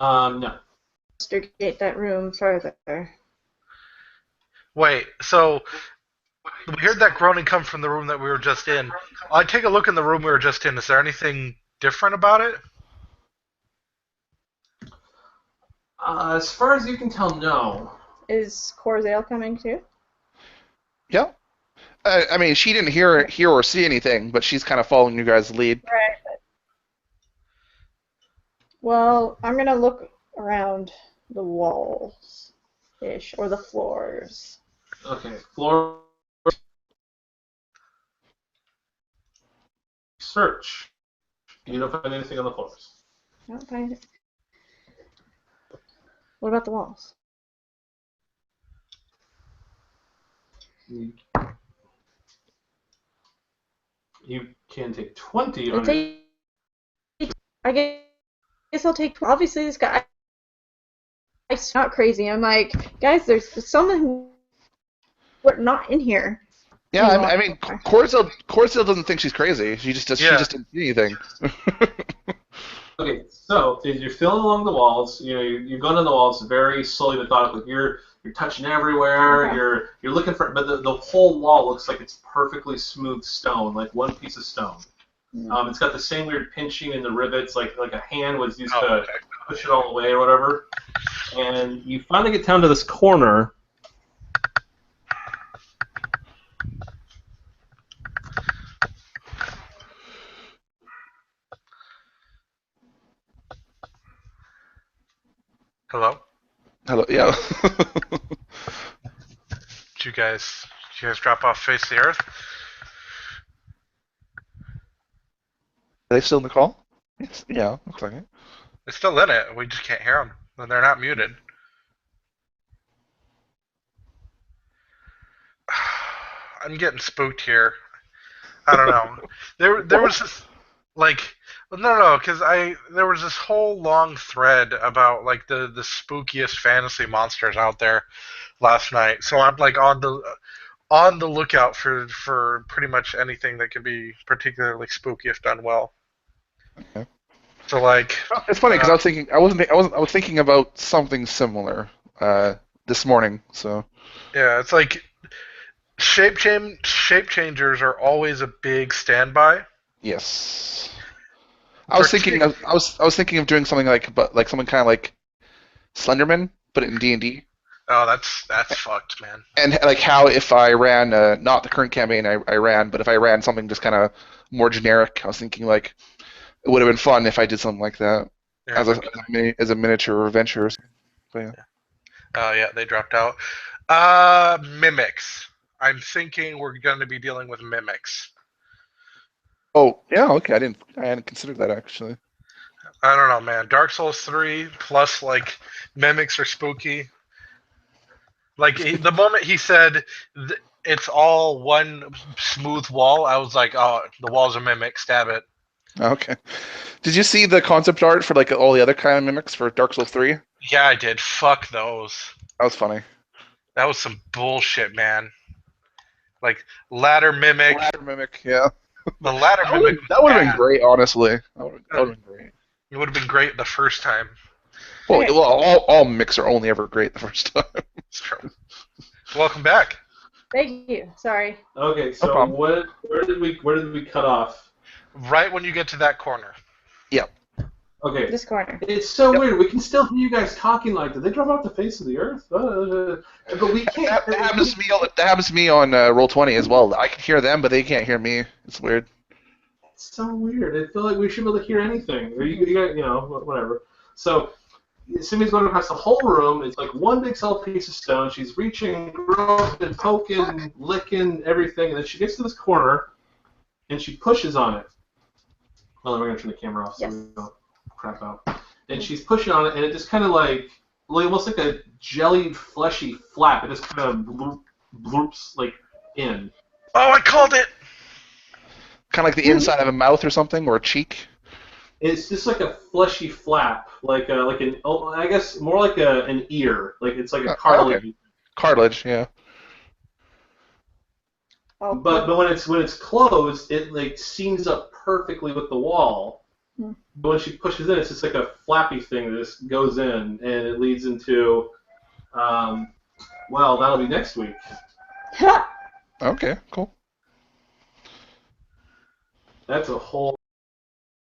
Speaker 3: No.
Speaker 1: Investigate that room further.
Speaker 4: Wait, so we heard that groaning come from the room that we were just in. I take a look in the room we were just in. Is there anything different about it?
Speaker 3: As far as you can tell, no.
Speaker 1: Is Corzale coming too?
Speaker 2: Yeah. I mean, she didn't hear or see anything, but she's kind of following you guys' lead.
Speaker 1: Right. Well, I'm gonna look around the walls-ish, or the floors.
Speaker 3: Okay, floor. Search. You don't find anything on the floors.
Speaker 1: I don't find it. What about the walls?
Speaker 3: You can take 20
Speaker 1: I'll
Speaker 3: on
Speaker 1: take. I guess I'll take. Obviously, this guy. It's not crazy. I'm like, guys, there's someone. What not in here?
Speaker 2: Yeah, I mean, Corzale doesn't think she's crazy. She just didn't see anything.
Speaker 3: Okay, so as you're feeling along the walls, you're going on the walls very slowly, methodically. You're touching everywhere.
Speaker 1: Okay.
Speaker 3: You're looking for, but the whole wall looks like it's perfectly smooth stone, like one piece of stone. It's got the same weird pinching in the rivets, like a hand was used to push it all away or whatever. And you finally get down to this corner,
Speaker 4: Hello?
Speaker 2: Hello. Yeah.
Speaker 4: Did you guys drop off face of the earth?
Speaker 2: Are they still in the call? Yes. Yeah. Looks like it.
Speaker 4: They're still in it. We just can't hear them. And they're not muted. I'm getting spooked here. I don't know. There was this like well, no, because there was this whole long thread about like the spookiest fantasy monsters out there last night. So I'm like on the lookout for pretty much anything that could be particularly spooky if done well.
Speaker 2: Okay.
Speaker 4: So like
Speaker 2: It's funny because I was thinking about something similar this morning. So
Speaker 4: yeah, it's like shape changers are always a big standby.
Speaker 2: yes, I was thinking of doing something like something kind of like Slenderman, but in D&D.
Speaker 4: Oh, that's fucked, man.
Speaker 2: And like how if I ran not the current campaign I ran, but if I ran something just kind of more generic, I was thinking like it would have been fun if I did something like that
Speaker 4: Yeah,
Speaker 2: as a miniature adventure. Or something. But yeah.
Speaker 4: yeah, they dropped out. Mimics. I'm thinking we're going to be dealing with mimics.
Speaker 2: Oh yeah, okay. I hadn't considered that actually.
Speaker 4: I don't know, man. Dark Souls 3 plus like mimics are spooky. Like the moment he said it's all one smooth wall, I was like, oh, the wall's a mimic. Stab it.
Speaker 2: Okay. Did you see the concept art for like all the other kind of mimics for Dark Souls 3?
Speaker 4: Yeah, I did. Fuck those.
Speaker 2: That was funny.
Speaker 4: That was some bullshit, man. Like ladder mimic.
Speaker 2: Ladder mimic, yeah.
Speaker 4: The ladder mimic.
Speaker 2: That would have been great, honestly. That would have been great.
Speaker 4: It would have been great the first time.
Speaker 2: Well,
Speaker 1: Okay.
Speaker 2: all mimics are only ever great the first time.
Speaker 4: It's true. Welcome back.
Speaker 1: Thank you. Sorry.
Speaker 3: Okay, so
Speaker 2: problem.
Speaker 3: where did we cut off?
Speaker 4: Right when you get to that corner.
Speaker 2: Yep.
Speaker 3: Okay.
Speaker 1: This corner.
Speaker 3: It's so
Speaker 2: Yep.
Speaker 3: weird. We can still hear you guys talking like that. They drove off the face of the earth, but we can't.
Speaker 2: That happens to me. That happens to me on Roll20 as well. I can hear them, but they can't hear me. It's weird.
Speaker 3: It's so weird. I feel like we should be able to hear anything. Or you got, whatever. So Simi's going across the whole room. It's like one big solid piece of stone. She's reaching, groping, poking, licking, everything, and then she gets to this corner, and she pushes on it. Well, then we're gonna turn the camera off so
Speaker 1: Yes.
Speaker 3: we don't crap out. And she's pushing on it, and it just kind of like almost like a jellied, fleshy flap. It just kind of bloops like in.
Speaker 4: Oh, I called it!
Speaker 2: Kind of like the inside of a mouth or something, or a cheek.
Speaker 3: It's just like a fleshy flap, like I guess more like an ear. Like it's like a cartilage.
Speaker 2: Okay. Cartilage, yeah.
Speaker 1: Oh,
Speaker 3: But when it's closed, it like seams up perfectly with the wall.
Speaker 1: Hmm.
Speaker 3: But when she pushes in, it's just like a flappy thing that just goes in, and it leads into, well, that'll be next week.
Speaker 2: Okay, cool.
Speaker 3: That's a whole